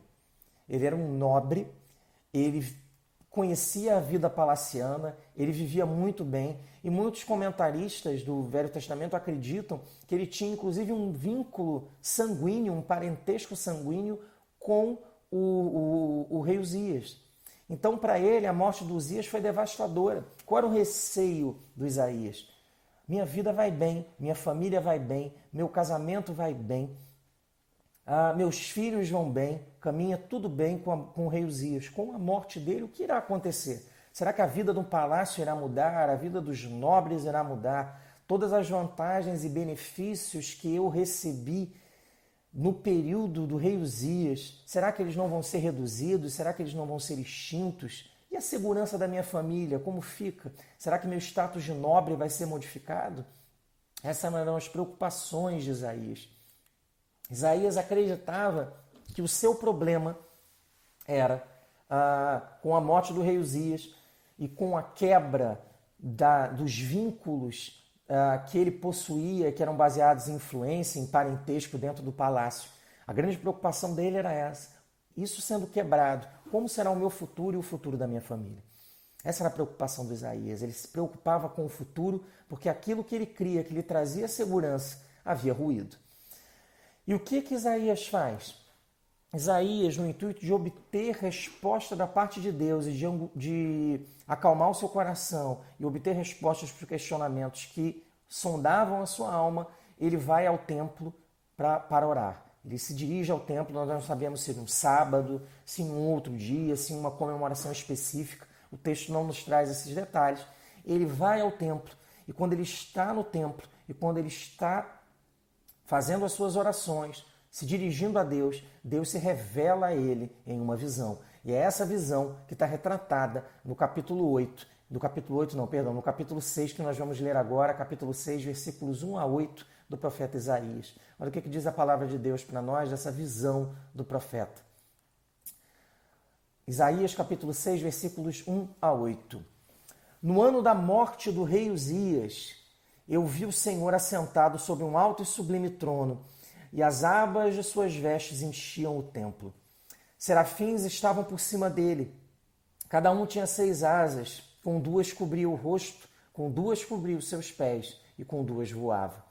Speaker 5: Ele conhecia a vida palaciana, ele vivia muito bem, e muitos comentaristas do Velho Testamento acreditam que ele tinha inclusive um vínculo sanguíneo, um parentesco sanguíneo com o rei Uzias. Então, para ele, a morte do Uzias foi devastadora. Qual era o receio do Isaías? Minha vida vai bem, minha família vai bem, meu casamento vai bem, meus filhos vão bem, caminha tudo bem com o rei Uzias. Com a morte dele, o que irá acontecer? Será que a vida do palácio irá mudar? A vida dos nobres irá mudar? todas as vantagens e benefícios que eu recebi no período do rei Uzias, será que eles não vão ser reduzidos? Será que eles não vão ser extintos? E a segurança da minha família, como fica? Será que meu status de nobre vai ser modificado? Essas eram as preocupações de Isaías. Isaías acreditava que o seu problema era, com a morte do rei Uzias e com a quebra dos vínculos que ele possuía, que eram baseados em influência, em parentesco dentro do palácio. A grande preocupação dele era essa. Isso sendo quebrado, como será o meu futuro e o futuro da minha família? Essa era a preocupação do Isaías. Ele se preocupava com o futuro porque aquilo que ele cria, que lhe trazia segurança, havia ruído. E o que Isaías faz? Isaías, no intuito de obter resposta da parte de Deus e de acalmar o seu coração e obter respostas para os questionamentos que sondavam a sua alma, ele vai ao templo para orar. Ele se dirige ao templo, nós não sabemos se um sábado, se um outro dia, se uma comemoração específica. O texto não nos traz esses detalhes. Ele vai ao templo e quando ele está no templo e quando ele está fazendo as suas orações, se dirigindo a Deus, Deus se revela a ele em uma visão. E é essa visão que está retratada no capítulo 8, no capítulo 6 que nós vamos ler agora, capítulo 6, versículos 1 a 8 do profeta Isaías. Olha o que diz a palavra de Deus para nós dessa visão do profeta. Isaías capítulo 6, versículos 1 a 8. No ano da morte do rei Uzias, eu vi o Senhor assentado sobre um alto e sublime trono, e as abas de suas vestes enchiam o templo. Serafins estavam por cima dele. Cada um tinha 6 asas, com 2 cobria o rosto, com 2 cobria os seus pés, e com 2 voava.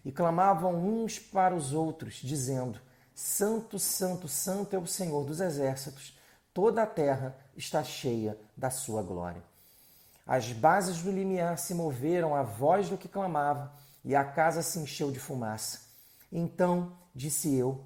Speaker 5: E clamavam uns para os outros, dizendo: Santo, Santo, Santo é o Senhor dos exércitos, toda a terra está cheia da sua glória. As bases do limiar se moveram à voz do que clamava, e a casa se encheu de fumaça. Então disse eu: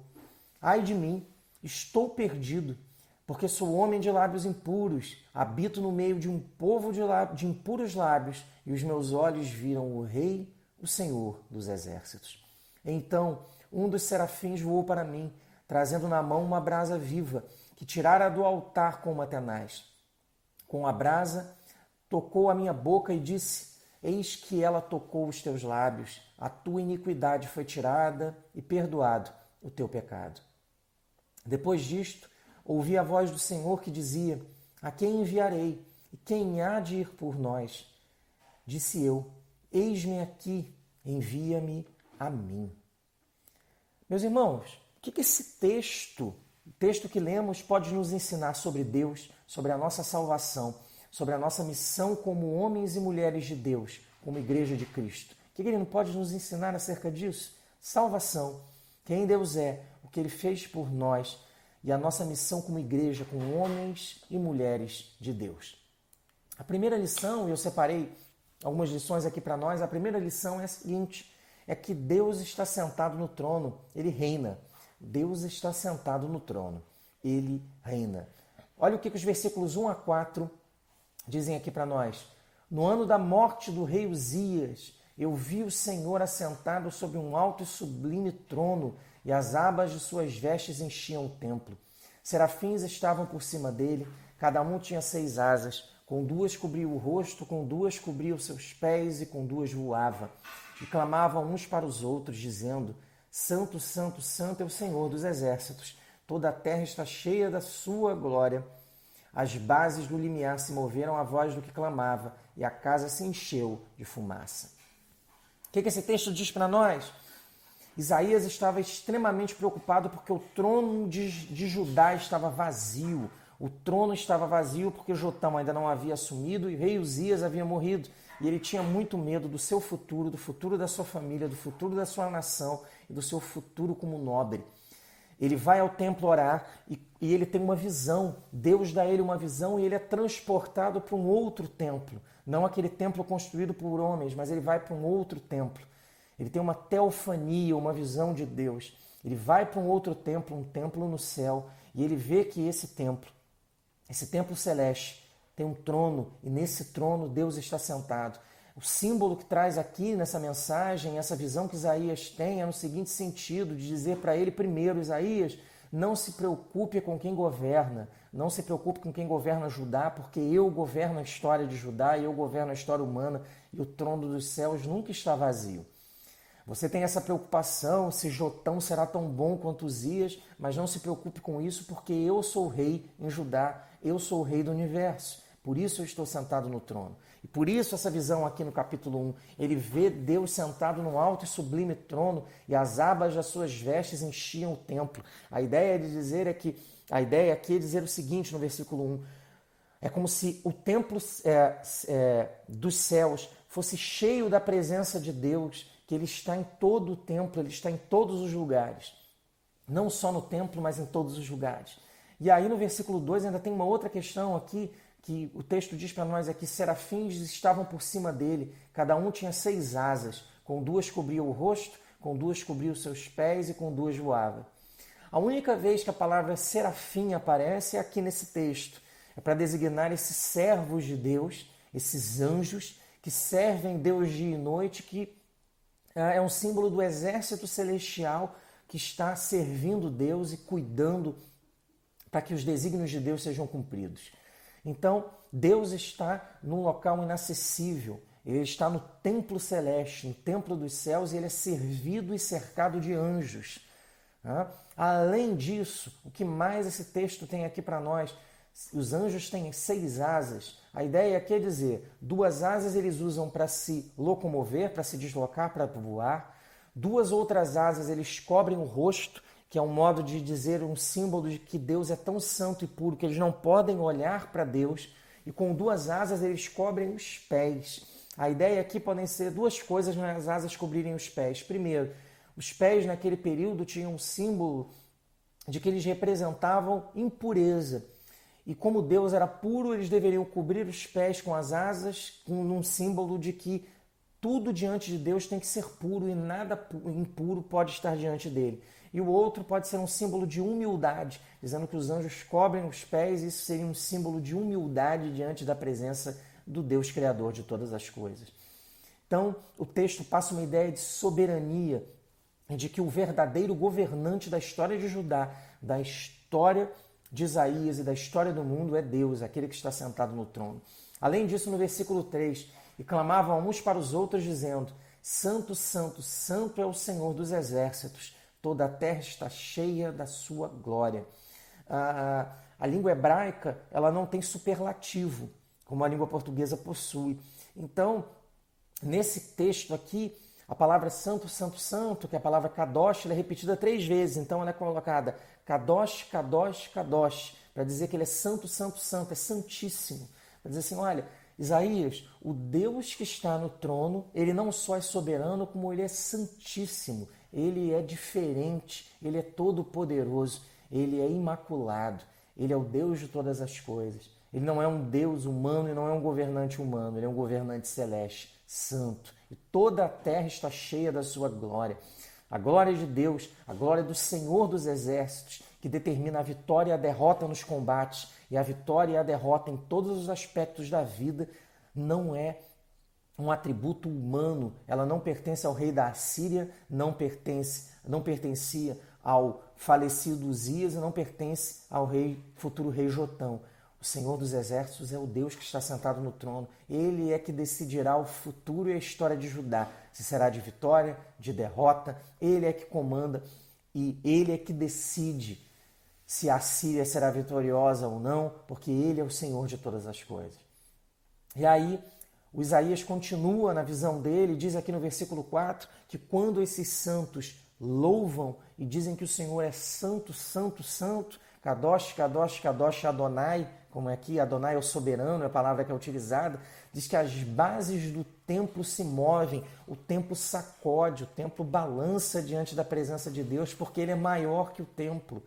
Speaker 5: ai de mim, estou perdido, porque sou homem de lábios impuros, habito no meio de um povo de impuros lábios, e os meus olhos viram o Rei, o Senhor dos exércitos. Então um dos serafins voou para mim, trazendo na mão uma brasa viva, que tirara do altar com uma tenaz. Com a brasa tocou a minha boca e disse: eis que ela tocou os teus lábios, a tua iniquidade foi tirada e perdoado o teu pecado. Depois disto, ouvi a voz do Senhor que dizia: a quem enviarei e quem há de ir por nós? Disse eu: eis-me aqui, envia-me a mim. Meus irmãos, o que esse texto, o texto que lemos, pode nos ensinar sobre Deus, sobre a nossa salvação, sobre a nossa missão como homens e mulheres de Deus, como Igreja de Cristo? O que ele não pode nos ensinar acerca disso? Salvação, quem Deus é, o que ele fez por nós e a nossa missão como igreja, como homens e mulheres de Deus. A primeira lição, e eu separei algumas lições aqui para nós, a primeira lição é a seguinte: é que Deus está sentado no trono, ele reina. Deus está sentado no trono, ele reina. Olha o que os versículos 1 a 4 dizem aqui para nós. No ano da morte do rei Uzias, eu vi o Senhor assentado sobre um alto e sublime trono, e as abas de suas vestes enchiam o templo. Serafins estavam por cima dele, cada um tinha 6 asas, com 2 cobria o rosto, com 2 cobria os seus pés e com 2 voava. E clamavam uns para os outros, dizendo: Santo, Santo, Santo é o Senhor dos exércitos, toda a terra está cheia da sua glória. As bases do limiar se moveram à voz do que clamava, e a casa se encheu de fumaça. O que esse texto diz para nós? Isaías estava extremamente preocupado porque o trono de Judá estava vazio. O trono estava vazio porque Jotão ainda não havia assumido e o rei Uzias havia morrido. E ele tinha muito medo do seu futuro, do futuro da sua família, do futuro da sua nação e do seu futuro como nobre. Ele vai ao templo orar e ele tem uma visão. Deus dá a ele uma visão e ele é transportado para um outro templo. Não aquele templo construído por homens, mas ele vai para um outro templo. Ele tem uma teofania, uma visão de Deus. Ele vai para um outro templo, um templo no céu, e ele vê que esse templo celeste, tem um trono, e nesse trono Deus está sentado. O símbolo que traz aqui nessa mensagem, essa visão que Isaías tem, é no seguinte sentido, de dizer para ele primeiro, Isaías, não se preocupe com quem governa, não se preocupe com quem governa Judá, porque eu governo a história de Judá, eu governo a história humana e o trono dos céus nunca está vazio. Você tem essa preocupação se Jotão será tão bom quanto Uzias, mas não se preocupe com isso, porque eu sou o rei em Judá, eu sou o rei do universo. Por isso eu estou sentado no trono. E por isso essa visão aqui no capítulo 1, ele vê Deus sentado no alto e sublime trono e as abas das suas vestes enchiam o templo. A ideia aqui é dizer o seguinte no versículo 1, é como se o templo dos céus fosse cheio da presença de Deus, que ele está em todo o templo, ele está em todos os lugares. Não só no templo, mas em todos os lugares. E aí no versículo 2 ainda tem uma outra questão aqui, que o texto diz para nós aqui, serafins estavam por cima dele, cada um tinha 6 asas, com 2 cobria o rosto, com 2 cobria os seus pés e com 2 voava. A única vez que a palavra serafim aparece é aqui nesse texto, é para designar esses servos de Deus, esses anjos que servem Deus dia e noite, que é um símbolo do exército celestial que está servindo Deus e cuidando para que os desígnios de Deus sejam cumpridos. Então, Deus está num local inacessível, ele está no templo celeste, no templo dos céus, e ele é servido e cercado de anjos. Além disso, o que mais esse texto tem aqui para nós? Os anjos têm 6 asas. A ideia aqui é dizer, 2 asas eles usam para se locomover, para se deslocar, para voar. 2 outras asas eles cobrem o rosto, que é um modo de dizer, um símbolo de que Deus é tão santo e puro que eles não podem olhar para Deus. E com 2 asas eles cobrem os pés. A ideia aqui podem ser 2 coisas nas asas cobrirem os pés. Primeiro, os pés naquele período tinham um símbolo de que eles representavam impureza. E como Deus era puro, eles deveriam cobrir os pés com as asas, num símbolo de que tudo diante de Deus tem que ser puro e nada impuro pode estar diante dele. E o outro pode ser um símbolo de humildade, dizendo que os anjos cobrem os pés, e isso seria um símbolo de humildade diante da presença do Deus Criador de todas as coisas. Então, o texto passa uma ideia de soberania, de que o verdadeiro governante da história de Judá, da história de Isaías e da história do mundo é Deus, aquele que está sentado no trono. Além disso, no versículo 3, e clamavam uns para os outros, dizendo, Santo, Santo, Santo é o Senhor dos exércitos, toda a terra está cheia da sua glória. A língua hebraica ela não tem superlativo, como a língua portuguesa possui. Então, nesse texto aqui, a palavra santo, santo, santo, que é a palavra kadosh, ela é repetida 3 vezes. Então, ela é colocada kadosh, kadosh, kadosh, para dizer que ele é santo, santo, santo, é santíssimo. Para dizer assim, olha, Isaías, o Deus que está no trono, ele não só é soberano, como ele é santíssimo. Ele é diferente, ele é todo poderoso, ele é imaculado, ele é o Deus de todas as coisas. Ele não é um Deus humano e não é um governante humano, ele é um governante celeste, santo. E toda a terra está cheia da sua glória. A glória de Deus, a glória do Senhor dos exércitos, que determina a vitória e a derrota nos combates, e a vitória e a derrota em todos os aspectos da vida, não é um atributo humano. Ela não pertence ao rei da Assíria, não pertencia ao falecido Uzias e não pertence ao futuro rei Jotão. O Senhor dos exércitos é o Deus que está sentado no trono. Ele é que decidirá o futuro e a história de Judá. Se será de vitória, de derrota, ele é que comanda e ele é que decide se a Síria será vitoriosa ou não, porque ele é o Senhor de todas as coisas. E aí, o Isaías continua na visão dele, diz aqui no versículo 4, que quando esses santos louvam e dizem que o Senhor é santo, santo, santo, Kadosh, Kadosh, Kadosh, Adonai, como é aqui, Adonai é o soberano, é a palavra que é utilizada, diz que as bases do templo se movem, o templo sacode, o templo balança diante da presença de Deus, porque ele é maior que o templo.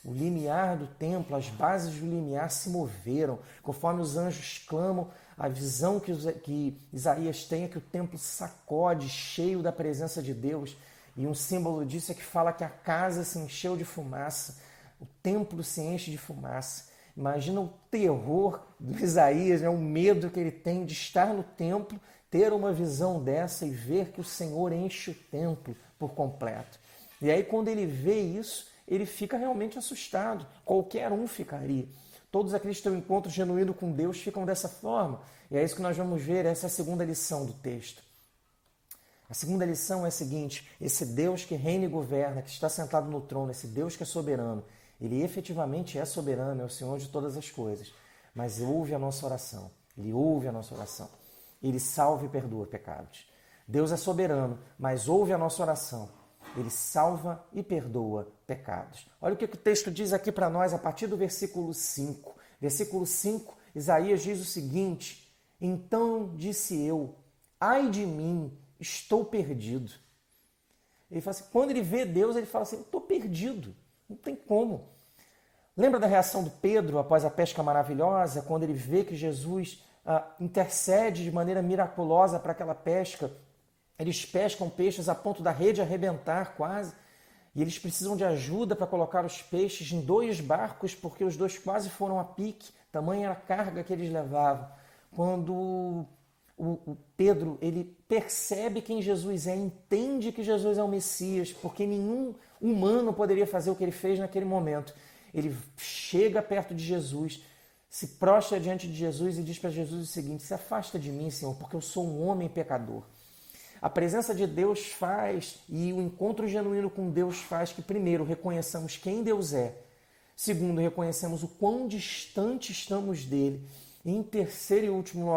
Speaker 5: O limiar do templo, as bases do limiar se moveram, conforme os anjos clamam, a visão que Isaías tem é que o templo sacode, cheio da presença de Deus, e um símbolo disso é que fala que a casa se encheu de fumaça, o templo se enche de fumaça. Imagina o terror do Isaías, o medo que ele tem de estar no templo, ter uma visão dessa e ver que o Senhor enche o templo por completo. E aí, quando ele vê isso, ele fica realmente assustado. Qualquer um ficaria. Todos aqueles que têm um encontro genuíno com Deus ficam dessa forma. E é isso que nós vamos ver, essa é a segunda lição do texto. A segunda lição é a seguinte: esse Deus que reina e governa, que está sentado no trono, esse Deus que é soberano, ele efetivamente é soberano, é o Senhor de todas as coisas, mas ouve a nossa oração, ele ouve a nossa oração, ele salva e perdoa pecados. Deus é soberano, mas ouve a nossa oração, ele salva e perdoa pecados. Olha o que o texto diz aqui para nós a partir do versículo 5. Versículo 5, Isaías diz o seguinte: então disse eu, ai de mim, estou perdido. Ele fala assim, quando ele vê Deus, ele fala assim, estou perdido, não tem como. Lembra da reação do Pedro após a pesca maravilhosa, quando ele vê que Jesus intercede de maneira miraculosa para aquela pesca? Eles pescam peixes a ponto da rede arrebentar quase, e eles precisam de ajuda para colocar os peixes em 2 barcos, porque os 2 quase foram a pique, tamanha era a carga que eles levavam. Quando o Pedro ele percebe quem Jesus é, entende que Jesus é o Messias, porque nenhum humano poderia fazer o que ele fez naquele momento. Ele chega perto de Jesus, se prostra diante de Jesus e diz para Jesus o seguinte: se afasta de mim, Senhor, porque eu sou um homem pecador. A presença de Deus faz, e o encontro genuíno com Deus faz que, primeiro, reconheçamos quem Deus é. Segundo, reconhecemos o quão distante estamos dele. E em terceiro e último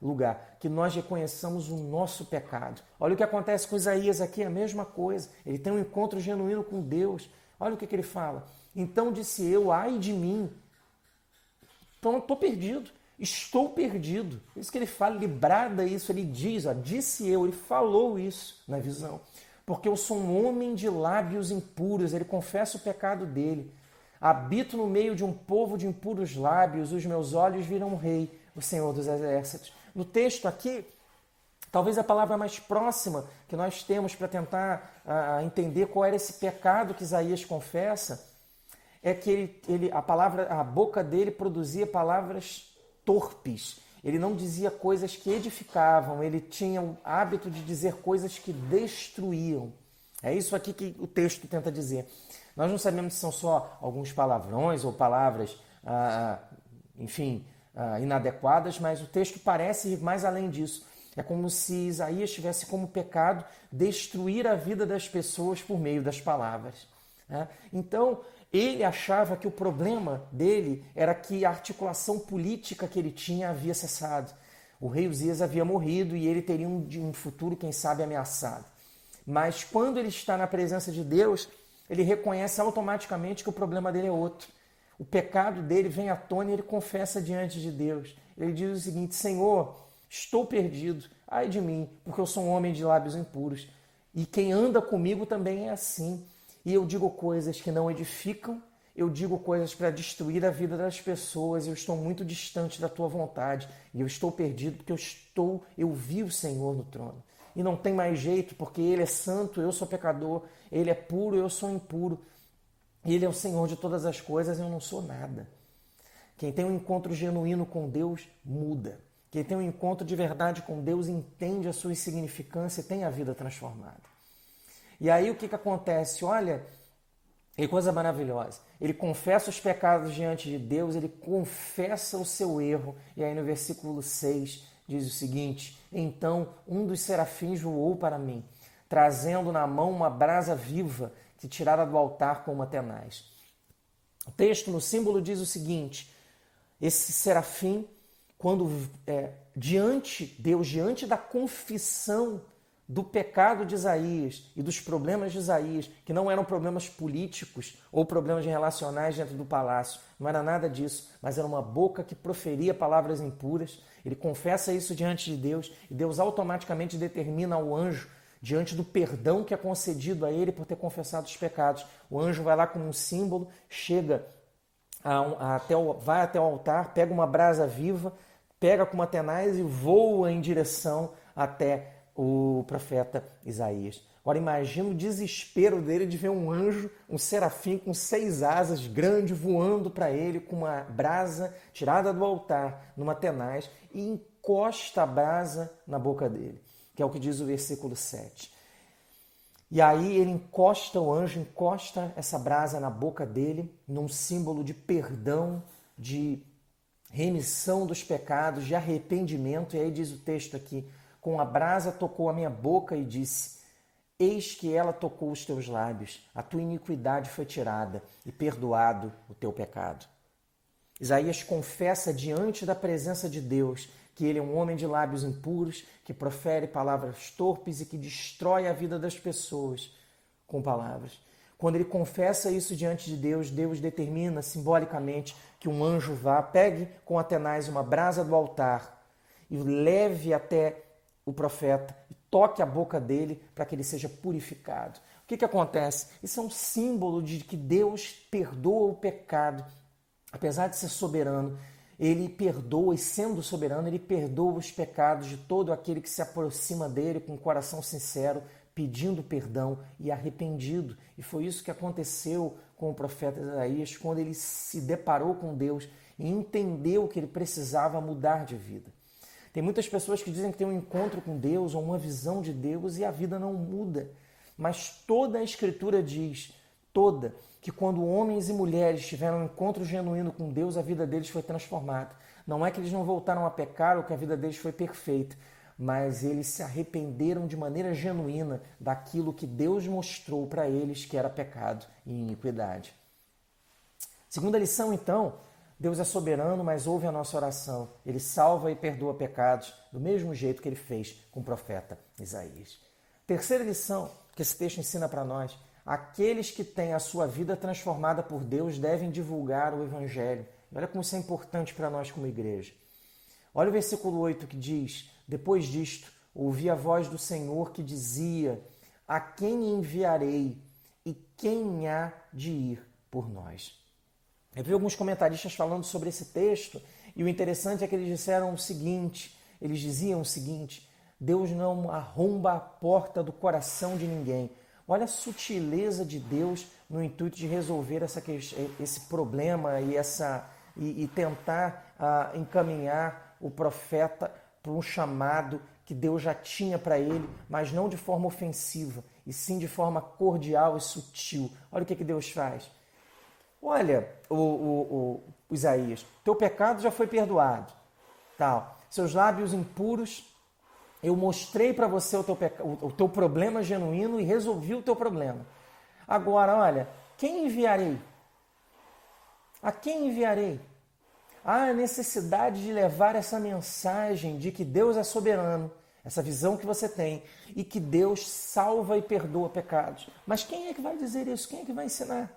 Speaker 5: lugar, que nós reconheçamos o nosso pecado. Olha o que acontece com Isaías aqui, a mesma coisa. Ele tem um encontro genuíno com Deus. Olha o que ele fala. Então disse eu, ai de mim. Então, estou perdido. Estou perdido. Isso que ele fala, ele brada isso, ele diz, disse eu, ele falou isso na visão. Porque eu sou um homem de lábios impuros, ele confessa o pecado dele. Habito no meio de um povo de impuros lábios, os meus olhos viram o rei, o Senhor dos exércitos. No texto aqui, talvez a palavra mais próxima que nós temos para tentar entender qual era esse pecado que Isaías confessa, é que a boca dele produzia palavras torpes. Ele não dizia coisas que edificavam, ele tinha o hábito de dizer coisas que destruíam. É isso aqui que o texto tenta dizer. Nós não sabemos se são só alguns palavrões ou palavras, inadequadas, mas o texto parece ir mais além disso. É como se Isaías tivesse como pecado destruir a vida das pessoas por meio das palavras. Então, ele achava que o problema dele era que a articulação política que ele tinha havia cessado. O rei Uzias havia morrido e ele teria um futuro, quem sabe, ameaçado. Mas quando ele está na presença de Deus, ele reconhece automaticamente que o problema dele é outro. O pecado dele vem à tona e ele confessa diante de Deus. Ele diz o seguinte: Senhor, estou perdido, ai de mim, porque eu sou um homem de lábios impuros. E quem anda comigo também é assim. E eu digo coisas que não edificam, eu digo coisas para destruir a vida das pessoas, eu estou muito distante da tua vontade, e eu estou perdido porque eu vi o Senhor no trono. E não tem mais jeito, porque Ele é santo, eu sou pecador, Ele é puro, eu sou impuro, Ele é o Senhor de todas as coisas, eu não sou nada. Quem tem um encontro genuíno com Deus, muda. Quem tem um encontro de verdade com Deus, entende a sua insignificância e tem a vida transformada. E aí o que acontece? Olha, que coisa maravilhosa. Ele confessa os pecados diante de Deus, ele confessa o seu erro. E aí no versículo 6 diz o seguinte: então um dos serafins voou para mim, trazendo na mão uma brasa viva que tirara do altar com uma tenaz. O texto no símbolo diz o seguinte: esse serafim, quando diante da confissão do pecado de Isaías e dos problemas de Isaías, que não eram problemas políticos ou problemas relacionais dentro do palácio, não era nada disso, mas era uma boca que proferia palavras impuras. Ele confessa isso diante de Deus e Deus automaticamente determina ao anjo, diante do perdão que é concedido a ele por ter confessado os pecados. O anjo vai lá com um símbolo, chega vai até o altar, pega uma brasa viva, pega com uma tenaz e voa em direção até o profeta Isaías. Agora imagina o desespero dele de ver um anjo, um serafim com 6 asas, grande, voando para ele com uma brasa tirada do altar, numa tenaz, e encosta a brasa na boca dele, que é o que diz o versículo 7. E aí ele encosta, o anjo encosta essa brasa na boca dele, num símbolo de perdão, de remissão dos pecados, de arrependimento. E aí diz o texto aqui, com a brasa tocou a minha boca e disse, eis que ela tocou os teus lábios, a tua iniquidade foi tirada e perdoado o teu pecado. Isaías confessa diante da presença de Deus que ele é um homem de lábios impuros, que profere palavras torpes e que destrói a vida das pessoas com palavras. Quando ele confessa isso diante de Deus, Deus determina simbolicamente que um anjo vá, pegue com Atenaz uma brasa do altar e leve até o profeta e toque a boca dele para que ele seja purificado. O que acontece? Isso é um símbolo de que Deus perdoa o pecado. Apesar de ser soberano, ele perdoa, e sendo soberano, ele perdoa os pecados de todo aquele que se aproxima dele com um coração sincero, pedindo perdão e arrependido. E foi isso que aconteceu com o profeta Isaías quando ele se deparou com Deus e entendeu que ele precisava mudar de vida. Tem muitas pessoas que dizem que tem um encontro com Deus ou uma visão de Deus e a vida não muda. Mas toda a Escritura diz, toda, que quando homens e mulheres tiveram um encontro genuíno com Deus, a vida deles foi transformada. Não é que eles não voltaram a pecar ou que a vida deles foi perfeita, mas eles se arrependeram de maneira genuína daquilo que Deus mostrou para eles que era pecado e iniquidade. Segunda lição, então, Deus é soberano, mas ouve a nossa oração. Ele salva e perdoa pecados, do mesmo jeito que ele fez com o profeta Isaías. Terceira lição que esse texto ensina para nós: aqueles que têm a sua vida transformada por Deus devem divulgar o Evangelho. E olha como isso é importante para nós como igreja. Olha o versículo 8 que diz, depois disto, ouvi a voz do Senhor que dizia, a quem enviarei e quem há de ir por nós? Eu vi alguns comentaristas falando sobre esse texto e o interessante é que eles disseram o seguinte, eles diziam o seguinte, Deus não arromba a porta do coração de ninguém. Olha a sutileza de Deus no intuito de resolver esse problema e tentar encaminhar o profeta para um chamado que Deus já tinha para ele, mas não de forma ofensiva, e sim de forma cordial e sutil. Olha o que Deus faz. Olha, o Isaías, teu pecado já foi perdoado. Tal. Seus lábios impuros, eu mostrei para você o teu problema genuíno e resolvi o teu problema. Agora, olha, quem enviarei? A quem enviarei? Há a necessidade de levar essa mensagem de que Deus é soberano, essa visão que você tem, e que Deus salva e perdoa pecados. Mas quem é que vai dizer isso? Quem é que vai ensinar?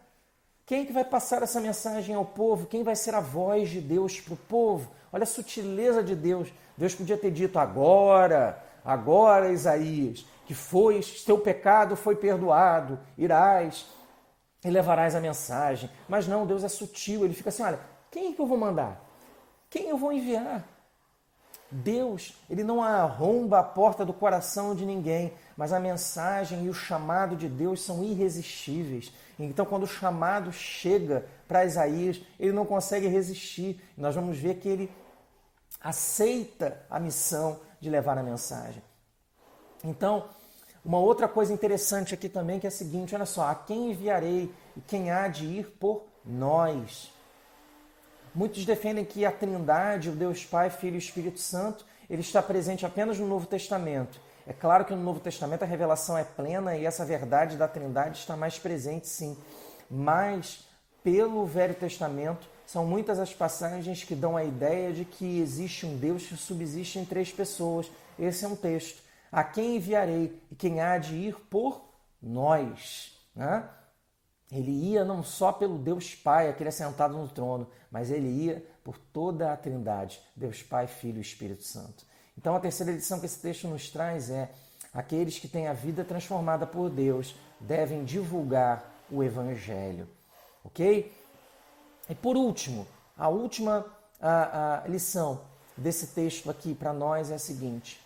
Speaker 5: Quem é que vai passar essa mensagem ao povo? Quem vai ser a voz de Deus para o povo? Olha a sutileza de Deus. Deus podia ter dito agora, Isaías, que teu pecado foi perdoado, irás e levarás a mensagem. Mas não, Deus é sutil, ele fica assim, olha, quem é que eu vou mandar? Quem eu vou enviar? Deus, ele não arromba a porta do coração de ninguém, mas a mensagem e o chamado de Deus são irresistíveis. Então, quando o chamado chega para Isaías, ele não consegue resistir. Nós vamos ver que ele aceita a missão de levar a mensagem. Então, uma outra coisa interessante aqui também que é a seguinte, olha só, a quem enviarei e quem há de ir por nós? Muitos defendem que a Trindade, o Deus Pai, Filho e Espírito Santo, ele está presente apenas no Novo Testamento. É claro que no Novo Testamento a revelação é plena e essa verdade da Trindade está mais presente, sim. Mas, pelo Velho Testamento, são muitas as passagens que dão a ideia de que existe um Deus que subsiste em três pessoas. Esse é um texto. A quem enviarei e quem há de ir por nós, né? Ele ia não só pelo Deus Pai, aquele assentado no trono, mas ele ia por toda a Trindade, Deus Pai, Filho e Espírito Santo. Então a terceira lição que esse texto nos traz é: aqueles que têm a vida transformada por Deus devem divulgar o Evangelho. Ok? E por último, a última lição desse texto aqui para nós é a seguinte: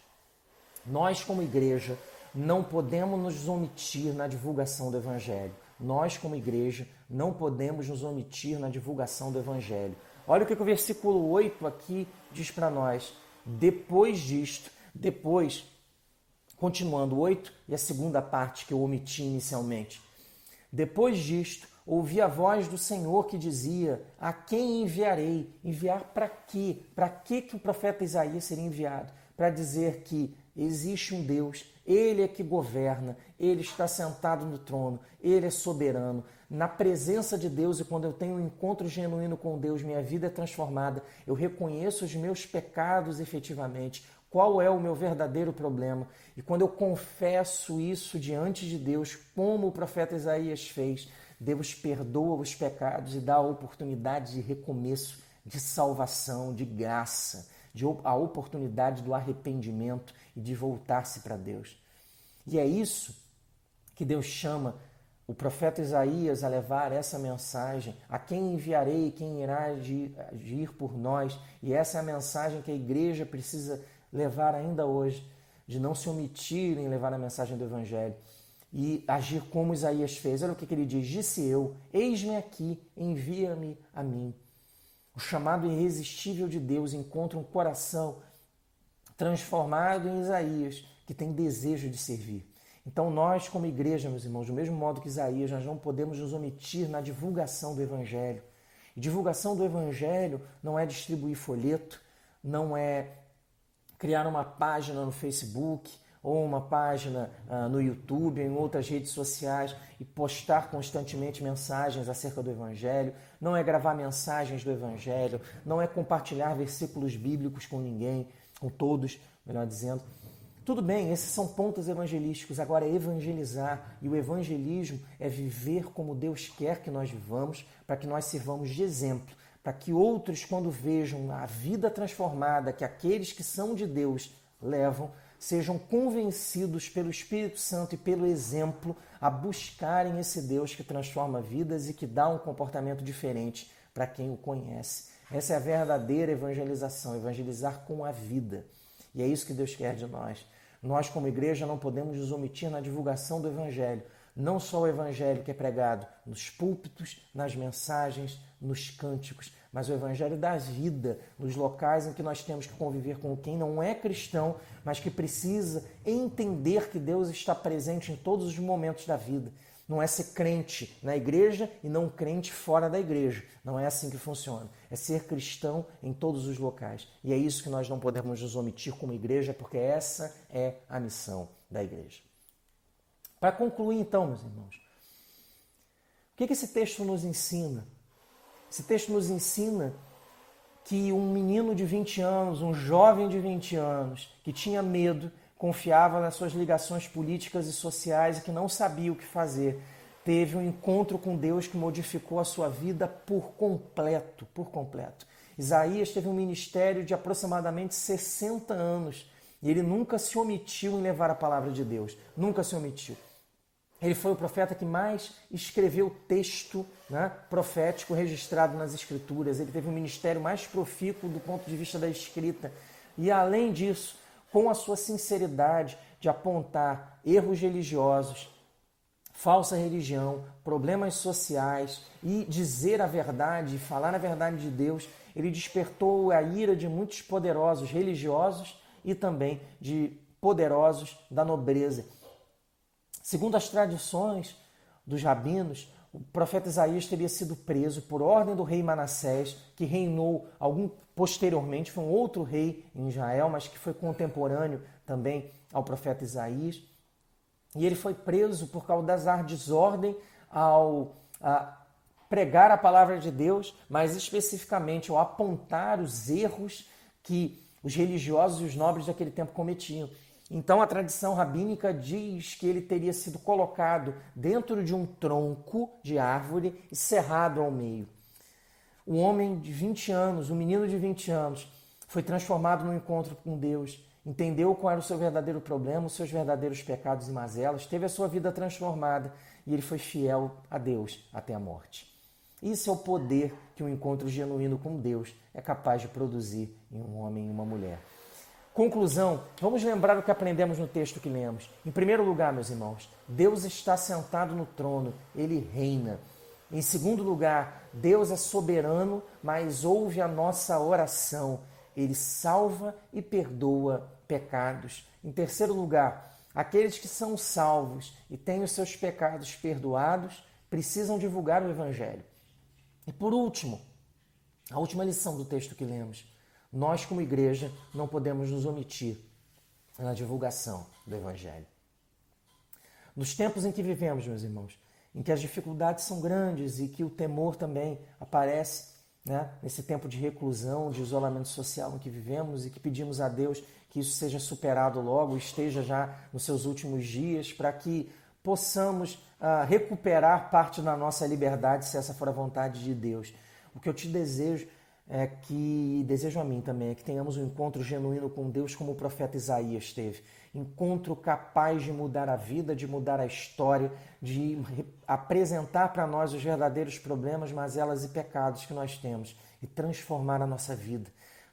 Speaker 5: nós como igreja não podemos nos omitir na divulgação do Evangelho. Nós, como igreja, não podemos nos omitir na divulgação do Evangelho. Olha o que o versículo 8 aqui diz para nós. Depois disto, continuando 8 e a segunda parte que eu omiti inicialmente. Depois disto, ouvi a voz do Senhor que dizia: a quem enviarei? Enviar para quê? Para que o profeta Isaías seria enviado? Para dizer que existe um Deus, Ele é que governa, Ele está sentado no trono, Ele é soberano. Na presença de Deus, e quando eu tenho um encontro genuíno com Deus, minha vida é transformada, eu reconheço os meus pecados efetivamente, qual é o meu verdadeiro problema. E quando eu confesso isso diante de Deus, como o profeta Isaías fez, Deus perdoa os pecados e dá a oportunidade de recomeço, de salvação, de graça, a oportunidade do arrependimento e de voltar-se para Deus. E é isso que Deus chama o profeta Isaías a levar essa mensagem: a quem enviarei, quem irá agir por nós. E essa é a mensagem que a igreja precisa levar ainda hoje, de não se omitir em levar a mensagem do Evangelho e agir como Isaías fez. Olha o que ele diz: disse eu, eis-me aqui, envia-me a mim. O chamado irresistível de Deus encontra um coração transformado em Isaías, que tem desejo de servir. Então nós, como igreja, meus irmãos, do mesmo modo que Isaías, nós não podemos nos omitir na divulgação do Evangelho. E divulgação do Evangelho não é distribuir folheto, não é criar uma página no Facebook ou uma página no YouTube, em outras redes sociais e postar constantemente mensagens acerca do Evangelho, não é gravar mensagens do Evangelho, não é compartilhar versículos bíblicos com ninguém, com todos, melhor dizendo. Tudo bem, esses são pontos evangelísticos, agora é evangelizar, e o evangelismo é viver como Deus quer que nós vivamos, para que nós sirvamos de exemplo, para que outros, quando vejam a vida transformada que aqueles que são de Deus levam, sejam convencidos pelo Espírito Santo e pelo exemplo a buscarem esse Deus que transforma vidas e que dá um comportamento diferente para quem o conhece. Essa é a verdadeira evangelização, evangelizar com a vida. E é isso que Deus quer de nós. Nós, como igreja, não podemos nos omitir na divulgação do Evangelho. Não só o Evangelho que é pregado nos púlpitos, nas mensagens, nos cânticos, mas o Evangelho da vida, nos locais em que nós temos que conviver com quem não é cristão, mas que precisa entender que Deus está presente em todos os momentos da vida. Não é ser crente na igreja e não crente fora da igreja. Não é assim que funciona. É ser cristão em todos os locais. E é isso que nós não podemos nos omitir como igreja, porque essa é a missão da igreja. Para concluir então, meus irmãos, o que esse texto nos ensina? Esse texto nos ensina que um menino de 20 anos, um jovem de 20 anos, que tinha medo, confiava nas suas ligações políticas e sociais e que não sabia o que fazer, teve um encontro com Deus que modificou a sua vida por completo, por completo. Isaías teve um ministério de aproximadamente 60 anos e ele nunca se omitiu em levar a palavra de Deus, nunca se omitiu. Ele foi o profeta que mais escreveu texto, né, profético registrado nas Escrituras. Ele teve um ministério mais profícuo do ponto de vista da escrita. E além disso, com a sua sinceridade de apontar erros religiosos, falsa religião, problemas sociais e dizer a verdade, falar a verdade de Deus, ele despertou a ira de muitos poderosos religiosos e também de poderosos da nobreza. Segundo as tradições dos rabinos, o profeta Isaías teria sido preso por ordem do rei Manassés, que reinou posteriormente, foi um outro rei em Israel, mas que foi contemporâneo também ao profeta Isaías. E ele foi preso por causa da desordem ao pregar a palavra de Deus, mas especificamente ao apontar os erros que os religiosos e os nobres daquele tempo cometiam. Então a tradição rabínica diz que ele teria sido colocado dentro de um tronco de árvore e cerrado ao meio. Um homem de 20 anos, um menino de 20 anos, foi transformado num encontro com Deus, entendeu qual era o seu verdadeiro problema, os seus verdadeiros pecados e mazelas, teve a sua vida transformada e ele foi fiel a Deus até a morte. Isso é o poder que um encontro genuíno com Deus é capaz de produzir em um homem e uma mulher. Conclusão, vamos lembrar o que aprendemos no texto que lemos. Em primeiro lugar, meus irmãos, Deus está sentado no trono, Ele reina. Em segundo lugar, Deus é soberano, mas ouve a nossa oração. ele salva e perdoa pecados. Em terceiro lugar, aqueles que são salvos e têm os seus pecados perdoados precisam divulgar o Evangelho. E por último, a última lição do texto que lemos, nós como igreja não podemos nos omitir na divulgação do Evangelho. Nos tempos em que vivemos, meus irmãos, em que as dificuldades são grandes e que o temor também aparece, nesse tempo de reclusão, de isolamento social em que vivemos e que pedimos a Deus que isso seja superado logo, esteja já nos seus últimos dias, para que possamos recuperar parte da nossa liberdade, se essa for a vontade de Deus. O que eu te desejo desejo a mim também, é que tenhamos um encontro genuíno com Deus como o profeta Isaías teve. Encontro capaz de mudar a vida, de mudar a história, de apresentar para nós os verdadeiros problemas, mazelas e pecados que nós temos e transformar a nossa vida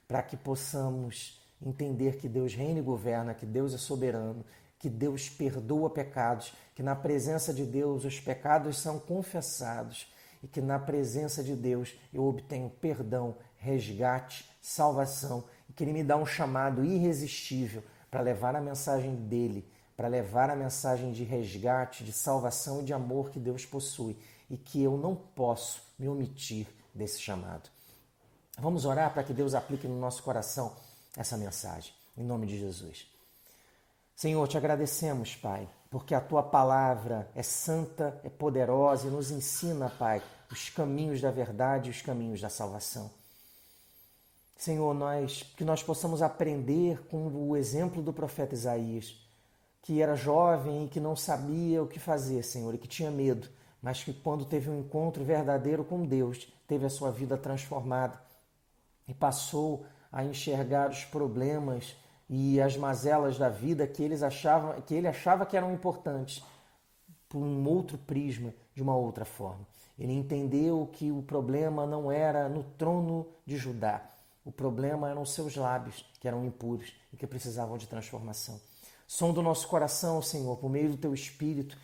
Speaker 5: para que possamos entender que Deus reina e governa, que Deus é soberano, que Deus perdoa pecados, que na presença de Deus os pecados são confessados e que na presença de Deus eu obtenho perdão, resgate, salvação e que Ele me dá um chamado irresistível para levar a mensagem dEle, para levar a mensagem de resgate, de salvação e de amor que Deus possui e que eu não posso me omitir desse chamado. Vamos orar para que Deus aplique no nosso coração essa mensagem, em nome de Jesus. Senhor, te agradecemos, Pai, porque a Tua palavra é santa, é poderosa e nos ensina, Pai, os caminhos da verdade e os caminhos da salvação. Senhor, que nós possamos aprender com o exemplo do profeta Isaías, que era jovem e que não sabia o que fazer, Senhor, e que tinha medo, mas que quando teve um encontro verdadeiro com Deus, teve a sua vida transformada e passou a enxergar os problemas e as mazelas da vida que ele achava que eram importantes por um outro prisma, de uma outra forma. Ele entendeu que o problema não era no trono de Judá, o problema eram os seus lábios, que eram impuros e que precisavam de transformação. Som do nosso coração, Senhor, por meio do Teu Espírito,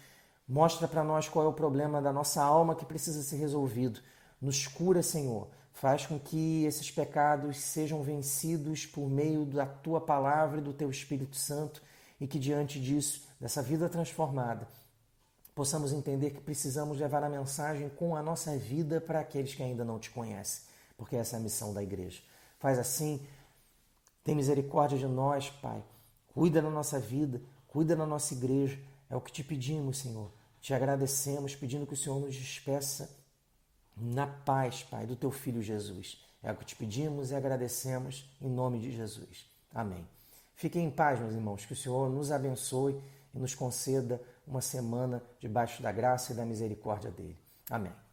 Speaker 5: mostra para nós qual é o problema da nossa alma que precisa ser resolvido. Nos cura, Senhor. Faz com que esses pecados sejam vencidos por meio da Tua palavra e do Teu Espírito Santo e que diante disso, dessa vida transformada, possamos entender que precisamos levar a mensagem com a nossa vida para aqueles que ainda não Te conhecem, porque essa é a missão da igreja. Faz assim, tem misericórdia de nós, Pai. Cuida da nossa vida, cuida da nossa igreja. É o que Te pedimos, Senhor. Te agradecemos, pedindo que o Senhor nos despeça na paz, Pai, do Teu Filho Jesus. É o que Te pedimos e agradecemos em nome de Jesus. Amém. Fiquem em paz, meus irmãos, que o Senhor nos abençoe e nos conceda uma semana debaixo da graça e da misericórdia dEle. Amém.